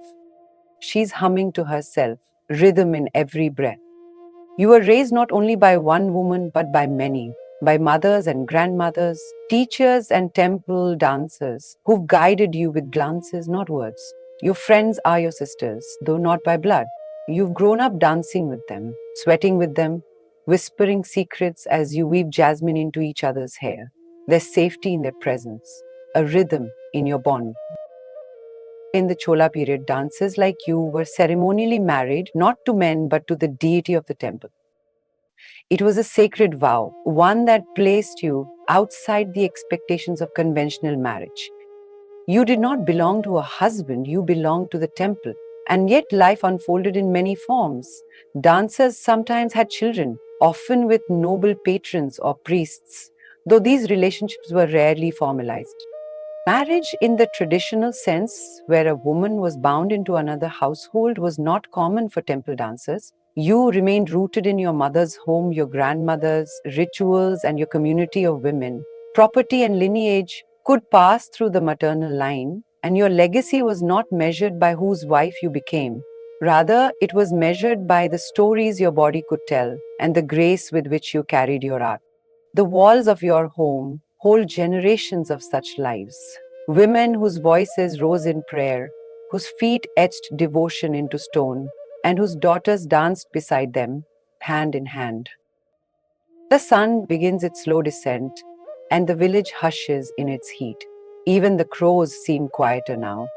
[SPEAKER 1] She's humming to herself, rhythm in every breath. You were raised not only by one woman but by many, by mothers and grandmothers, teachers and temple dancers who've guided you with glances, not words. Your friends are your sisters, though not by blood. You've grown up dancing with them, sweating with them, whispering secrets as you weave jasmine into each other's hair. There's safety in their presence, a rhythm in your bond. In the Chola period, dancers like you were ceremonially married not to men but to the deity of the temple. It was a sacred vow, one that placed you outside the expectations of conventional marriage. You did not belong to a husband, you belonged to the temple. And yet life unfolded in many forms. Dancers sometimes had children, often with noble patrons or priests, though these relationships were rarely formalized. Marriage, in the traditional sense, where a woman was bound into another household, was not common for temple dancers. You remained rooted in your mother's home, your grandmother's rituals, and your community of women. Property and lineage could pass through the maternal line, and your legacy was not measured by whose wife you became. Rather, it was measured by the stories your body could tell and the grace with which you carried your art. The walls of your home hold generations of such lives. Women whose voices rose in prayer, whose feet etched devotion into stone, and whose daughters danced beside them, hand in hand. The sun begins its slow descent, and the village hushes in its heat. Even the crows seem quieter now.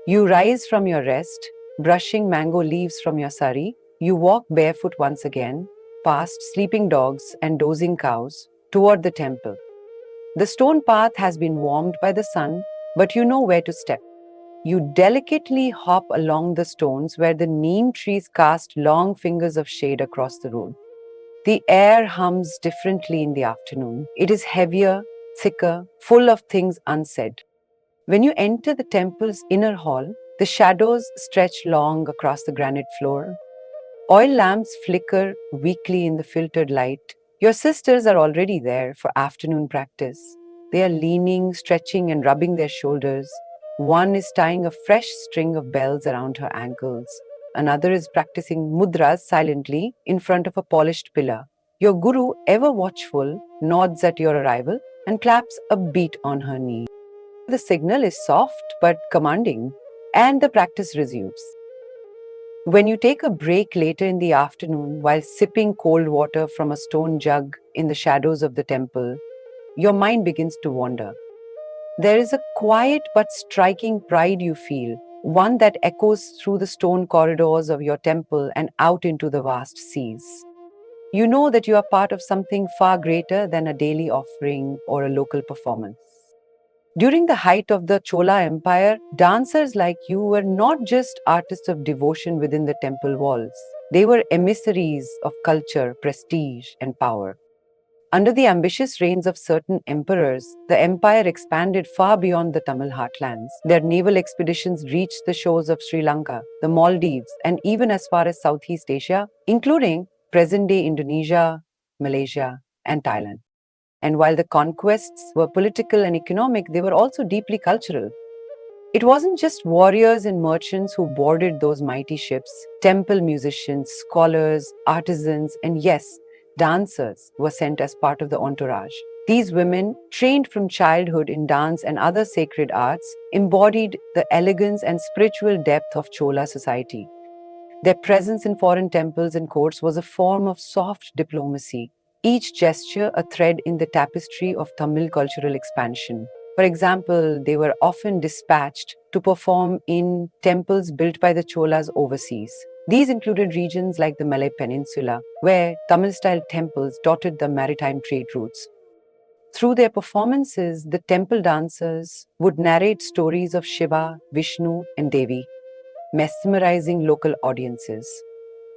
[SPEAKER 1] You rise from your rest, brushing mango leaves from your sari. You walk barefoot once again, past sleeping dogs and dozing cows, toward the temple. The stone path has been warmed by the sun, but you know where to step. You delicately hop along the stones where the neem trees cast long fingers of shade across the road. The air hums differently in the afternoon. It is heavier, thicker, full of things unsaid. When you enter the temple's inner hall, the shadows stretch long across the granite floor. Oil lamps flicker weakly in the filtered light. Your sisters are already there for afternoon practice. They are leaning, stretching, and rubbing their shoulders. One is tying a fresh string of bells around her ankles. Another is practicing mudras silently in front of a polished pillar. Your guru, ever watchful, nods at your arrival and claps a beat on her knee. The signal is soft but commanding, and the practice resumes. When you take a break later in the afternoon while sipping cold water from a stone jug in the shadows of the temple, your mind begins to wander. There is a quiet but striking pride you feel, one that echoes through the stone corridors of your temple and out into the vast seas. You know that you are part of something far greater than a daily offering or a local performance. During the height of the Chola Empire, dancers like you were not just artists of devotion within the temple walls. They were emissaries of culture, prestige, and power. Under the ambitious reigns of certain emperors, the empire expanded far beyond the Tamil heartlands. Their naval expeditions reached the shores of Sri Lanka, the Maldives, and even as far as Southeast Asia, including present day Indonesia, Malaysia, and Thailand. And while the conquests were political and economic, they were also deeply cultural. It wasn't just warriors and merchants who boarded those mighty ships. Temple musicians, scholars, artisans, and yes, dancers were sent as part of the entourage. These women, trained from childhood in dance and other sacred arts, embodied the elegance and spiritual depth of Chola society. Their presence in foreign temples and courts was a form of soft diplomacy, each gesture a thread in the tapestry of Tamil cultural expansion. For example, they were often dispatched to perform in temples built by the Cholas overseas. These included regions like the Malay Peninsula, where Tamil style temples dotted the maritime trade routes. Through their performances, the temple dancers would narrate stories of Shiva, Vishnu, and Devi, mesmerizing local audiences.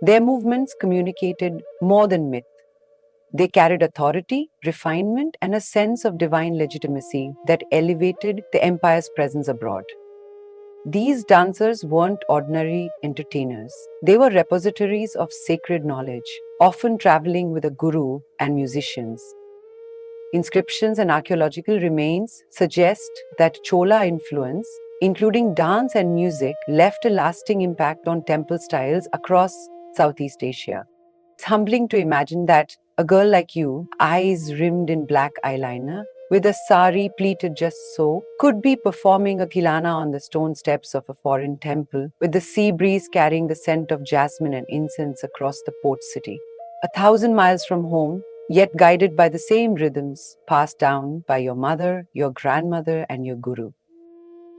[SPEAKER 1] Their movements communicated more than myth. They carried authority, refinement, and a sense of divine legitimacy that elevated the empire's presence abroad. These dancers weren't ordinary entertainers. They were repositories of sacred knowledge, often traveling with a guru and musicians. Inscriptions and archaeological remains suggest that Chola influence, including dance and music, left a lasting impact on temple styles across Southeast Asia. It's humbling to imagine that a girl like you, eyes rimmed in black eyeliner, with a sari pleated just so, could be performing a kilana on the stone steps of a foreign temple, with the sea breeze carrying the scent of jasmine and incense across the port city. 1,000 miles from home, yet guided by the same rhythms passed down by your mother, your grandmother, and your guru.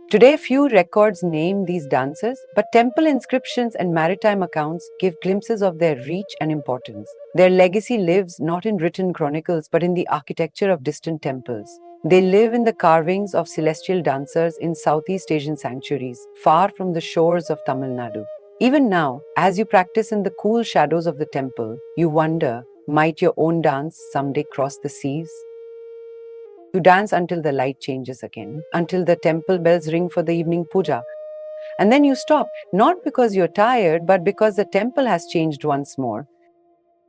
[SPEAKER 1] Today, few records name these dancers, but temple inscriptions and maritime accounts give glimpses of their reach and importance. Their legacy lives not in written chronicles, but in the architecture of distant temples. They live in the carvings of celestial dancers in Southeast Asian sanctuaries, far from the shores of Tamil Nadu. Even now, as you practice in the cool shadows of the temple, you wonder, might your own dance someday cross the seas? You dance until the light changes again, until the temple bells ring for the evening puja. And then you stop, not because you're tired, but because the temple has changed once more.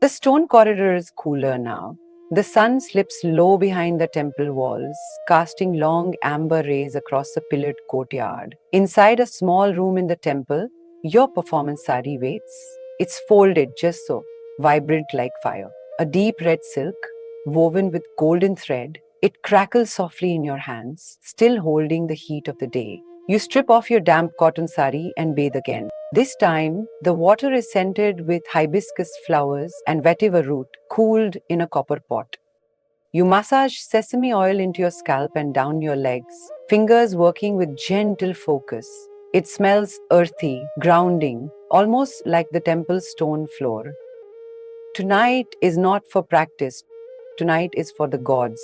[SPEAKER 1] The stone corridor is cooler now. The sun slips low behind the temple walls, casting long amber rays across the pillared courtyard. Inside a small room in the temple, your performance sari waits. It's folded just so, vibrant like fire. A deep red silk, woven with golden thread, it crackles softly in your hands, still holding the heat of the day. You strip off your damp cotton sari and bathe again. This time, the water is scented with hibiscus flowers and vetiver root, cooled in a copper pot. You massage sesame oil into your scalp and down your legs, fingers working with gentle focus. It smells earthy, grounding, almost like the temple's stone floor. Tonight is not for practice. Tonight is for the gods.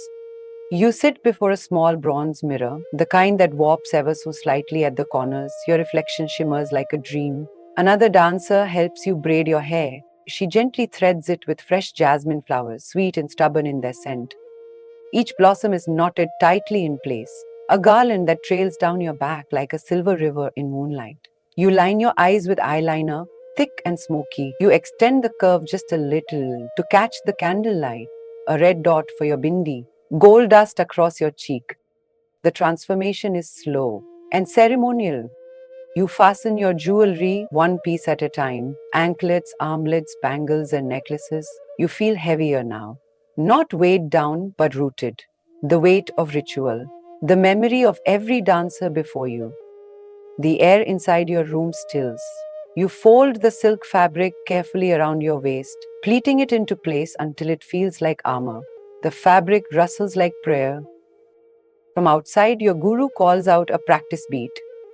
[SPEAKER 1] You sit before a small bronze mirror, the kind that warps ever so slightly at the corners. Your reflection shimmers like a dream. Another dancer helps you braid your hair. She gently threads it with fresh jasmine flowers, sweet and stubborn in their scent. Each blossom is knotted tightly in place, a garland that trails down your back like a silver river in moonlight. You line your eyes with eyeliner, thick and smoky. You extend the curve just a little to catch the candlelight, a red dot for your bindi, gold dust across your cheek. The transformation is slow and ceremonial. You fasten your jewelry one piece at a time, anklets, armlets, bangles, and necklaces. You feel heavier now. Not weighed down, but rooted. The weight of ritual, the memory of every dancer before you. The air inside your room stills. You fold the silk fabric carefully around your waist, pleating it into place until it feels like armor. The fabric rustles like prayer. From outside, your guru calls out a practice beat.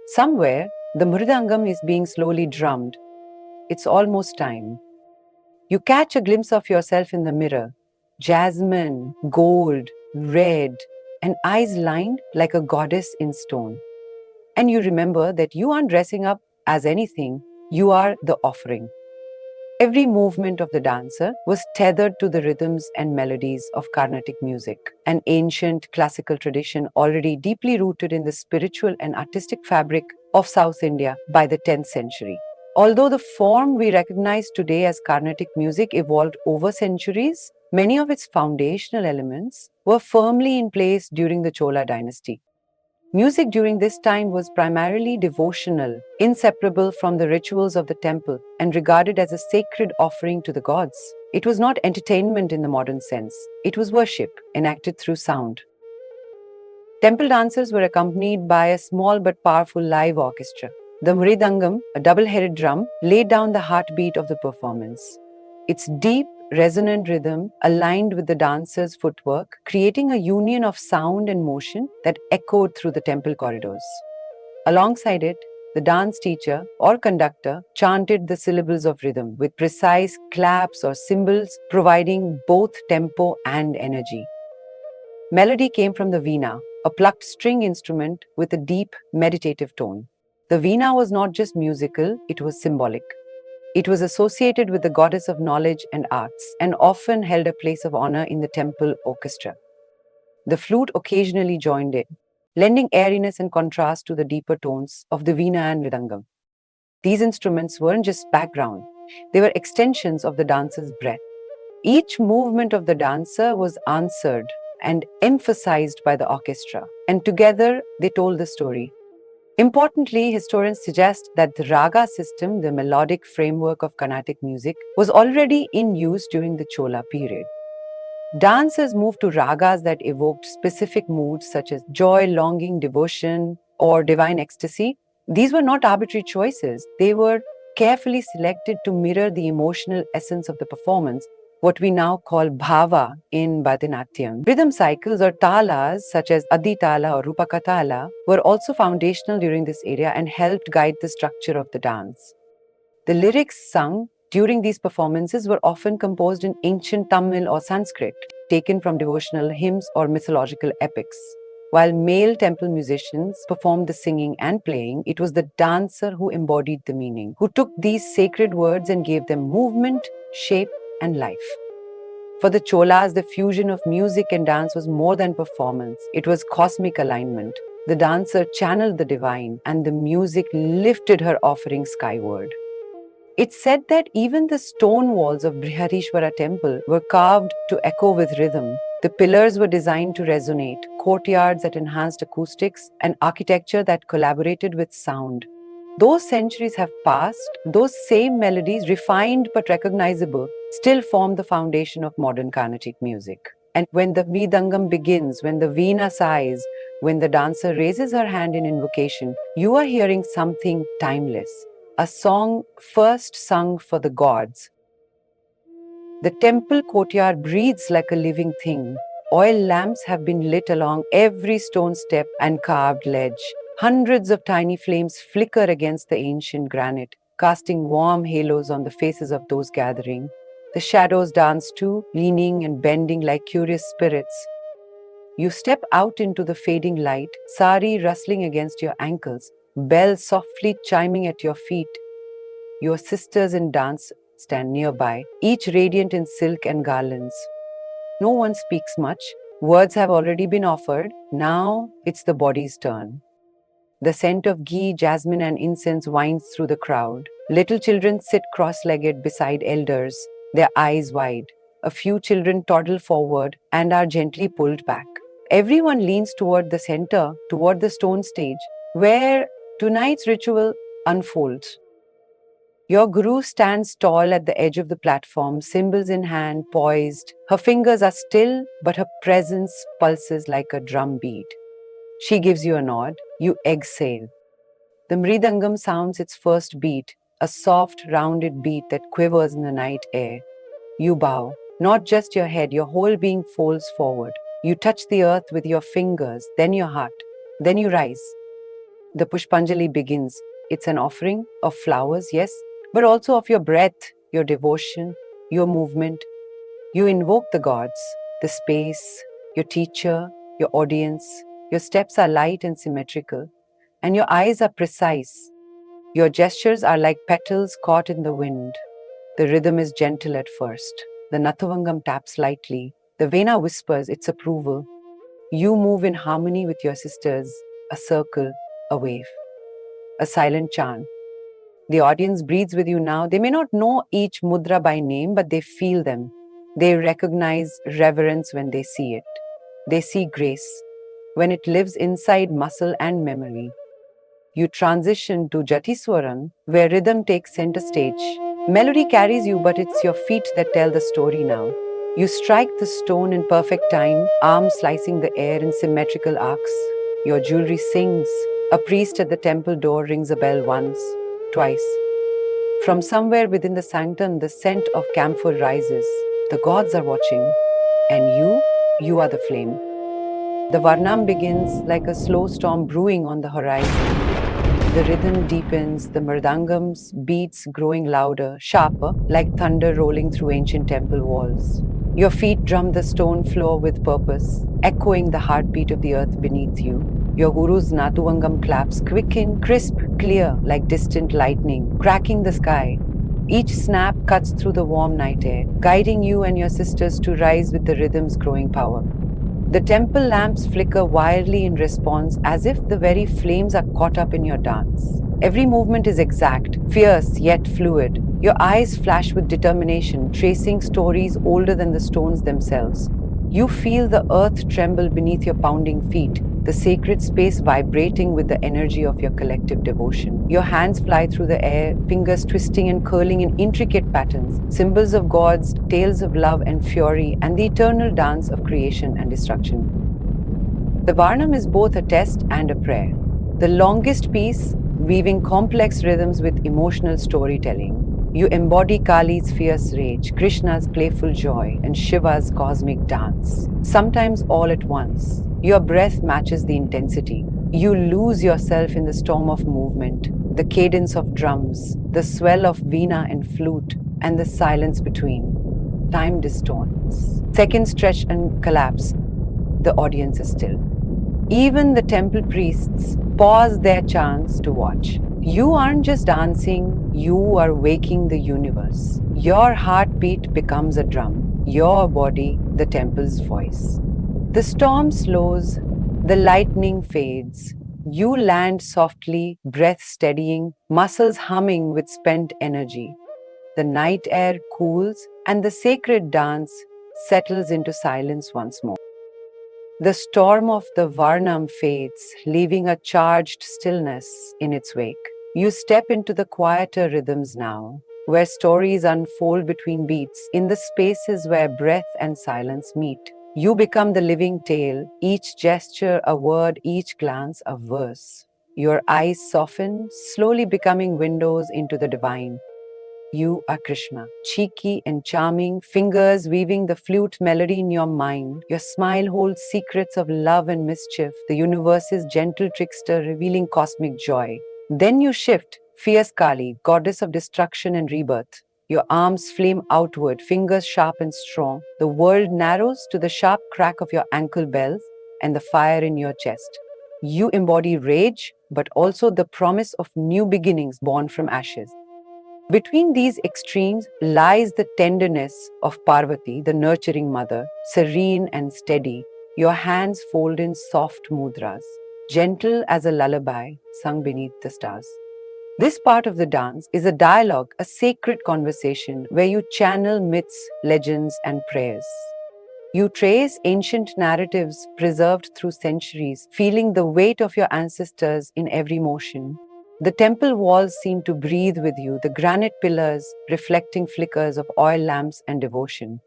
[SPEAKER 1] Somewhere, the mridangam is being slowly drummed. It's almost time. You catch a glimpse of yourself in the mirror. Jasmine, gold, red, and eyes lined like a goddess in stone. And you remember that you aren't dressing up as anything, you are the offering. Every movement of the dancer was tethered to the rhythms and melodies of Carnatic music, an ancient classical tradition already deeply rooted in the spiritual and artistic fabric of South India by the 10th century. Although the form we recognize today as Carnatic music evolved over centuries, many of its foundational elements were firmly in place during the Chola dynasty. Music during this time was primarily devotional, inseparable from the rituals of the temple, and regarded as a sacred offering to the gods. It was not entertainment in the modern sense, it was worship, enacted through sound. Temple dancers were accompanied by a small but powerful live orchestra. The Mridangam, a double-headed drum, laid down the heartbeat of the performance. Its deep, resonant rhythm aligned with the dancer's footwork, creating a union of sound and motion that echoed through the temple corridors. Alongside it, the dance teacher or conductor chanted the syllables of rhythm with precise claps or cymbals, providing both tempo and energy. Melody came from the veena, a plucked string instrument with a deep, meditative tone. The veena was not just musical, it was symbolic. It was associated with the goddess of knowledge and arts and often held a place of honor in the temple orchestra. The flute occasionally joined in, lending airiness and contrast to the deeper tones of the veena and mridangam. These instruments weren't just background, they were extensions of the dancer's breath. Each movement of the dancer was answered and emphasized by the orchestra, and together they told the story. Importantly, historians suggest that the raga system, the melodic framework of Carnatic music, was already in use during the Chola period. Dancers moved to ragas that evoked specific moods such as joy, longing, devotion, or divine ecstasy. These were not arbitrary choices, they were carefully selected to mirror the emotional essence of the performance, what we now call bhava in Bharatanatyam. Rhythm cycles or talas such as Aditala or Rupakatala were also foundational during this era and helped guide the structure of the dance. The lyrics sung during these performances were often composed in ancient Tamil or Sanskrit, taken from devotional hymns or mythological epics. While male temple musicians performed the singing and playing, it was the dancer who embodied the meaning, who took these sacred words and gave them movement, shape, and life. For the Cholas, the fusion of music and dance was more than performance, it was cosmic alignment. The dancer channeled the divine, and the music lifted her offering skyward. It's said that even the stone walls of Briharishwara temple were carved to echo with rhythm. The pillars were designed to resonate, courtyards that enhanced acoustics, and architecture that collaborated with sound. Those centuries have passed, those same melodies, refined but recognizable, still form the foundation of modern Carnatic music. And when the Mridangam begins, when the veena sighs, when the dancer raises her hand in invocation, you are hearing something timeless, a song first sung for the gods. The temple courtyard breathes like a living thing. Oil lamps have been lit along every stone step and carved ledge. Hundreds of tiny flames flicker against the ancient granite, casting warm halos on the faces of those gathering. The shadows dance too, leaning and bending like curious spirits. You step out into the fading light, sari rustling against your ankles, bells softly chiming at your feet. Your sisters in dance stand nearby, each radiant in silk and garlands. No one speaks much. Words have already been offered. Now it's the body's turn. The scent of ghee, jasmine, and incense winds through the crowd. Little children sit cross-legged beside elders, their eyes wide. A few children toddle forward and are gently pulled back. Everyone leans toward the center, toward the stone stage, where tonight's ritual unfolds. Your guru stands tall at the edge of the platform, cymbals in hand, poised. Her fingers are still, but her presence pulses like a drum beat. She gives you a nod. You exhale. The mridangam sounds its first beat, a soft, rounded beat that quivers in the night air. You bow. Not just your head, your whole being folds forward. You touch the earth with your fingers, then your heart. Then you rise. The Pushpanjali begins. It's an offering of flowers, yes, but also of your breath, your devotion, your movement. You invoke the gods, the space, your teacher, your audience. Your steps are light and symmetrical, and your eyes are precise. Your gestures are like petals caught in the wind. The rhythm is gentle at first. The Nathuvangam taps lightly. The Vena whispers its approval. You move in harmony with your sisters, a circle, a wave, a silent chant. The audience breathes with you now. They may not know each mudra by name, but they feel them. They recognize reverence when they see it. They see grace when it lives inside muscle and memory. You transition to Jatiswaram, where rhythm takes center stage. Melody carries you, but it's your feet that tell the story now. You strike the stone in perfect time, arms slicing the air in symmetrical arcs. Your jewelry sings. A priest at the temple door rings a bell once, twice. From somewhere within the sanctum, the scent of camphor rises. The gods are watching, and you are the flame. The Varnam begins like a slow storm brewing on the horizon. The rhythm deepens, the mridangams beats growing louder, sharper, like thunder rolling through ancient temple walls. Your feet drum the stone floor with purpose, echoing the heartbeat of the earth beneath you. Your guru's Natuvangam claps quicken, crisp, clear, like distant lightning, cracking the sky. Each snap cuts through the warm night air, guiding you and your sisters to rise with the rhythm's growing power. The temple lamps flicker wildly in response, as if the very flames are caught up in your dance. Every movement is exact, fierce yet fluid. Your eyes flash with determination, tracing stories older than the stones themselves. You feel the earth tremble beneath your pounding feet, the sacred space vibrating with the energy of your collective devotion. Your hands fly through the air, fingers twisting and curling in intricate patterns, symbols of gods, tales of love and fury, and the eternal dance of creation and destruction. The Varnam is both a test and a prayer. The longest piece, weaving complex rhythms with emotional storytelling. You embody Kali's fierce rage, Krishna's playful joy, and Shiva's cosmic dance, sometimes all at once. Your breath matches the intensity. You lose yourself in the storm of movement, the cadence of drums, the swell of veena and flute, and the silence between. Time distorts. Seconds stretch and collapse. The audience is still. Even the temple priests pause their chants to watch. You aren't just dancing, you are waking the universe. Your heartbeat becomes a drum, your body the temple's voice. The storm slows, the lightning fades. You land softly, breath steadying, muscles humming with spent energy. The night air cools, and the sacred dance settles into silence once more. The storm of the Varnam fades, leaving a charged stillness in its wake. You step into the quieter rhythms now, where stories unfold between beats, in the spaces where breath and silence meet. You become the living tale, each gesture a word, each glance a verse. Your eyes soften, slowly becoming windows into the divine. You are Krishna, cheeky and charming, fingers weaving the flute melody in your mind. Your smile holds secrets of love and mischief, the universe's gentle trickster revealing cosmic joy. Then you shift, fierce Kali, goddess of destruction and rebirth. Your arms flame outward, fingers sharp and strong. The world narrows to the sharp crack of your ankle bells and the fire in your chest. You embody rage, but also the promise of new beginnings born from ashes. Between these extremes lies the tenderness of Parvati, the nurturing mother, serene and steady, your hands fold in soft mudras, gentle as a lullaby sung beneath the stars. This part of the dance is a dialogue, a sacred conversation where you channel myths, legends, and prayers. You trace ancient narratives preserved through centuries, feeling the weight of your ancestors in every motion. The temple walls seem to breathe with you, the granite pillars reflecting flickers of oil lamps and devotion.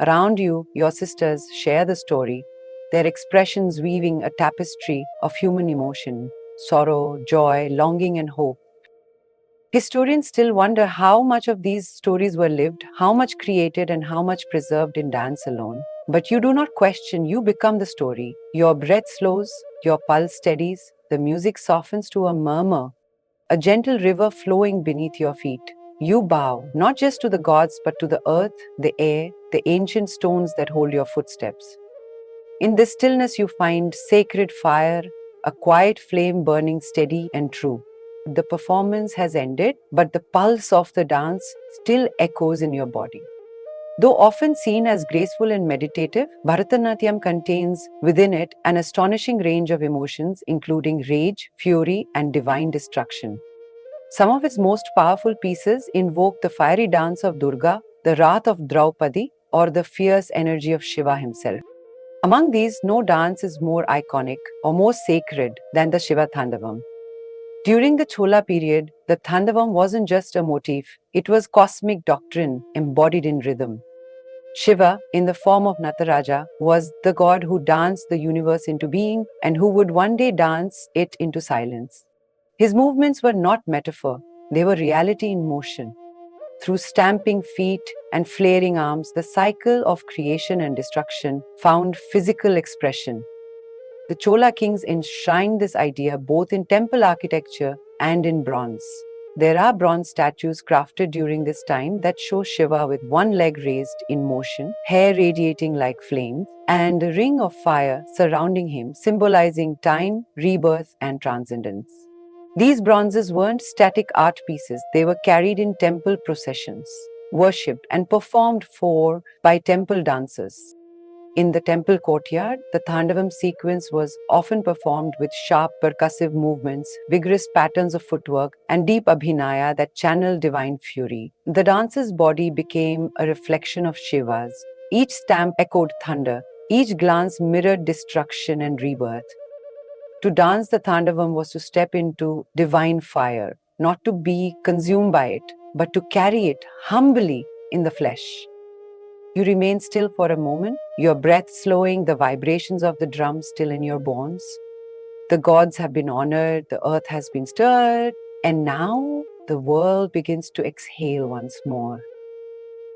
[SPEAKER 1] Around you, your sisters share the story, their expressions weaving a tapestry of human emotion, sorrow, joy, longing, and hope. Historians still wonder how much of these stories were lived, how much created, and how much preserved in dance alone. But you do not question, you become the story. Your breath slows, your pulse steadies, the music softens to a murmur, a gentle river flowing beneath your feet. You bow, not just to the gods, but to the earth, the air, the ancient stones that hold your footsteps. In this stillness, you find sacred fire, a quiet flame burning steady and true. The performance has ended, but the pulse of the dance still echoes in your body. Though often seen as graceful and meditative, Bharatanatyam contains within it an astonishing range of emotions, including rage, fury, and divine destruction. Some of its most powerful pieces invoke the fiery dance of Durga, the wrath of Draupadi, or the fierce energy of Shiva himself. Among these, no dance is more iconic or more sacred than the Shiva Thandavam. During the Chola period, the Thandavam wasn't just a motif, it was cosmic doctrine embodied in rhythm. Shiva, in the form of Nataraja, was the god who danced the universe into being and who would one day dance it into silence. His movements were not metaphor, they were reality in motion. Through stamping feet and flaring arms, the cycle of creation and destruction found physical expression. The Chola kings enshrined this idea both in temple architecture and in bronze. There are bronze statues crafted during this time that show Shiva with one leg raised in motion, hair radiating like flames, and a ring of fire surrounding him, symbolizing time, rebirth, and transcendence. These bronzes weren't static art pieces, they were carried in temple processions, worshipped, and performed for by temple dancers. In the temple courtyard, the Thandavam sequence was often performed with sharp percussive movements, vigorous patterns of footwork, and deep abhinaya that channeled divine fury. The dancer's body became a reflection of Shiva's. Each stamp echoed thunder, each glance mirrored destruction and rebirth. To dance the Thandavam was to step into divine fire, not to be consumed by it, but to carry it humbly in the flesh. You remain still for a moment, your breath slowing, the vibrations of the drum still in your bones. The gods have been honored, the earth has been stirred, and now the world begins to exhale once more.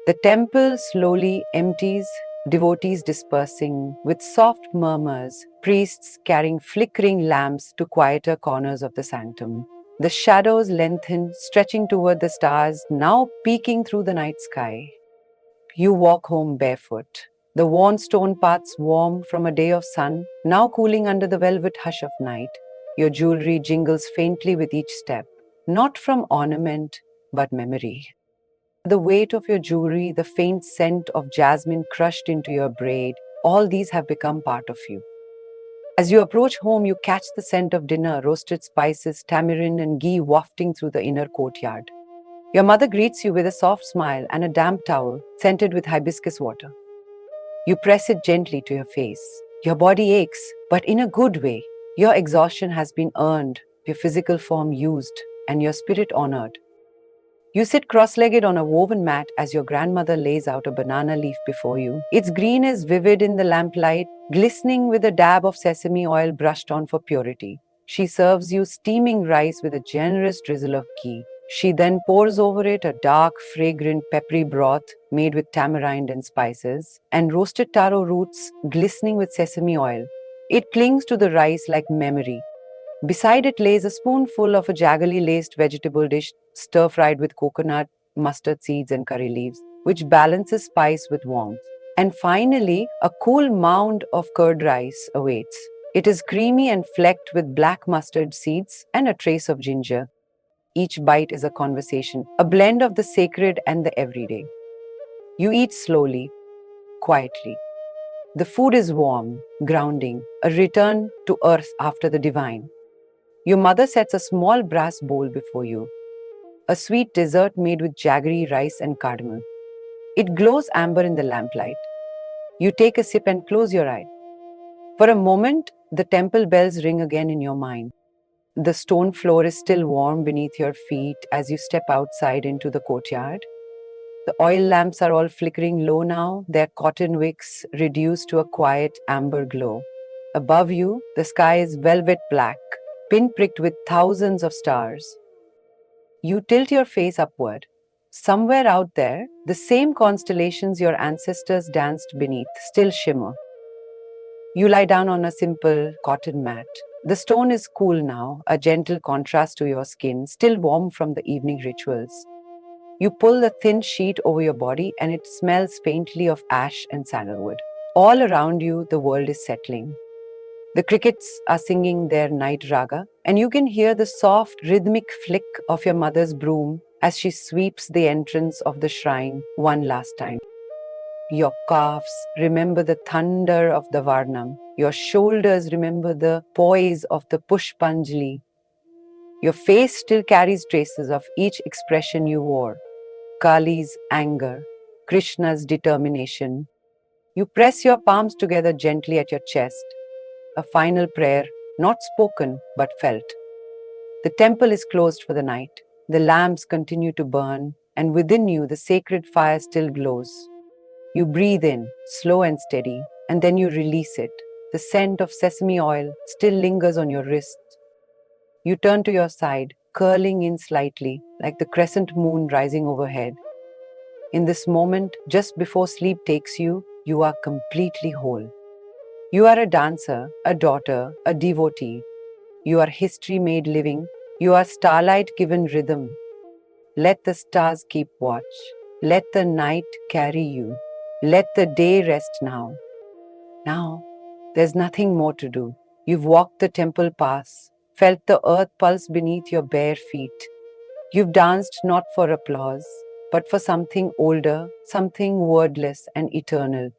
[SPEAKER 1] The temple slowly empties, devotees dispersing with soft murmurs, priests carrying flickering lamps to quieter corners of the sanctum. The shadows lengthen, stretching toward the stars, now peeking through the night sky. You walk home barefoot. The worn stone paths warm from a day of sun, now cooling under the velvet hush of night. Your jewelry jingles faintly with each step, not from ornament, but memory. The weight of your jewelry, the faint scent of jasmine crushed into your braid, all these have become part of you. As you approach home, you catch the scent of dinner, roasted spices, tamarind, and ghee wafting through the inner courtyard. Your mother greets you with a soft smile and a damp towel scented with hibiscus water. You press it gently to your face. Your body aches, but in a good way. Your exhaustion has been earned, your physical form used, and your spirit honored. You sit cross-legged on a woven mat as your grandmother lays out a banana leaf before you. Its green is vivid in the lamplight, glistening with a dab of sesame oil brushed on for purity. She serves you steaming rice with a generous drizzle of ghee. She then pours over it a dark, fragrant, peppery broth made with tamarind and spices, and roasted taro roots glistening with sesame oil. It clings to the rice like memory. Beside it lays a spoonful of a jaggedly laced vegetable dish stir-fried with coconut, mustard seeds, and curry leaves, which balances spice with warmth. And finally, a cool mound of curd rice awaits. It is creamy and flecked with black mustard seeds and a trace of ginger. Each bite is a conversation, a blend of the sacred and the everyday. You eat slowly, quietly. The food is warm, grounding, a return to earth after the divine. Your mother sets a small brass bowl before you, a sweet dessert made with jaggery rice and cardamom. It glows amber in the lamplight. You take a sip and close your eye. For a moment, the temple bells ring again in your mind. The stone floor is still warm beneath your feet as you step outside into the courtyard. The oil lamps are all flickering low now, their cotton wicks reduced to a quiet amber glow. Above you, the sky is velvet black, pinpricked with thousands of stars. You tilt your face upward. Somewhere out there, the same constellations your ancestors danced beneath still shimmer. You lie down on a simple cotton mat. The stone is cool now, a gentle contrast to your skin, still warm from the evening rituals. You pull the thin sheet over your body and it smells faintly of ash and sandalwood. All around you, the world is settling. The crickets are singing their night raga, and you can hear the soft, rhythmic flick of your mother's broom as she sweeps the entrance of the shrine one last time. Your calves remember the thunder of the Varnam. Your shoulders remember the poise of the Pushpanjali. Your face still carries traces of each expression you wore: Kali's anger, Krishna's determination. You press your palms together gently at your chest, a final prayer, not spoken but felt. The temple is closed for the night. The lamps continue to burn, and within you, the sacred fire still glows. You breathe in, slow and steady, and then you release it. The scent of sesame oil still lingers on your wrist. You turn to your side, curling in slightly, like the crescent moon rising overhead. In this moment, just before sleep takes you, you are completely whole. You are a dancer, a daughter, a devotee. You are history made living. You are starlight given rhythm. Let the stars keep watch. Let the night carry you. Let the day rest now. Now, there's nothing more to do. You've walked the temple paths, felt the earth pulse beneath your bare feet. You've danced not for applause, but for something older, something wordless and eternal.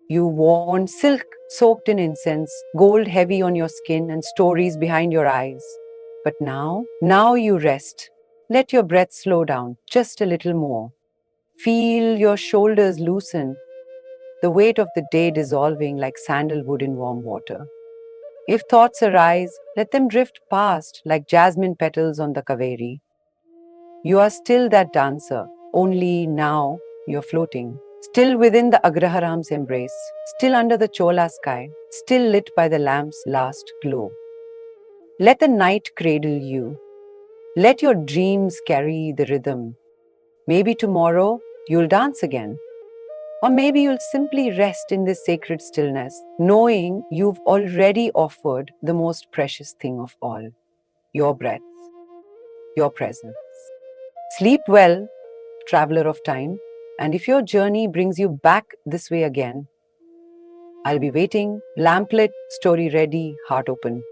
[SPEAKER 1] You worn silk soaked in incense, gold heavy on your skin, and stories behind your eyes. But now you rest. Let your breath slow down just a little more. Feel your shoulders loosen, the weight of the day dissolving like sandalwood in warm water. If thoughts arise, let them drift past like jasmine petals on the Kaveri. You are still that dancer, only now you're floating. Still within the Agraharam's embrace, still under the Chola sky, still lit by the lamp's last glow. Let the night cradle you. Let your dreams carry the rhythm. Maybe tomorrow you'll dance again. Or maybe you'll simply rest in this sacred stillness, knowing you've already offered the most precious thing of all: your breath, your presence. Sleep well, traveler of time, and if your journey brings you back this way again, I'll be waiting, lamplit, story ready, heart open.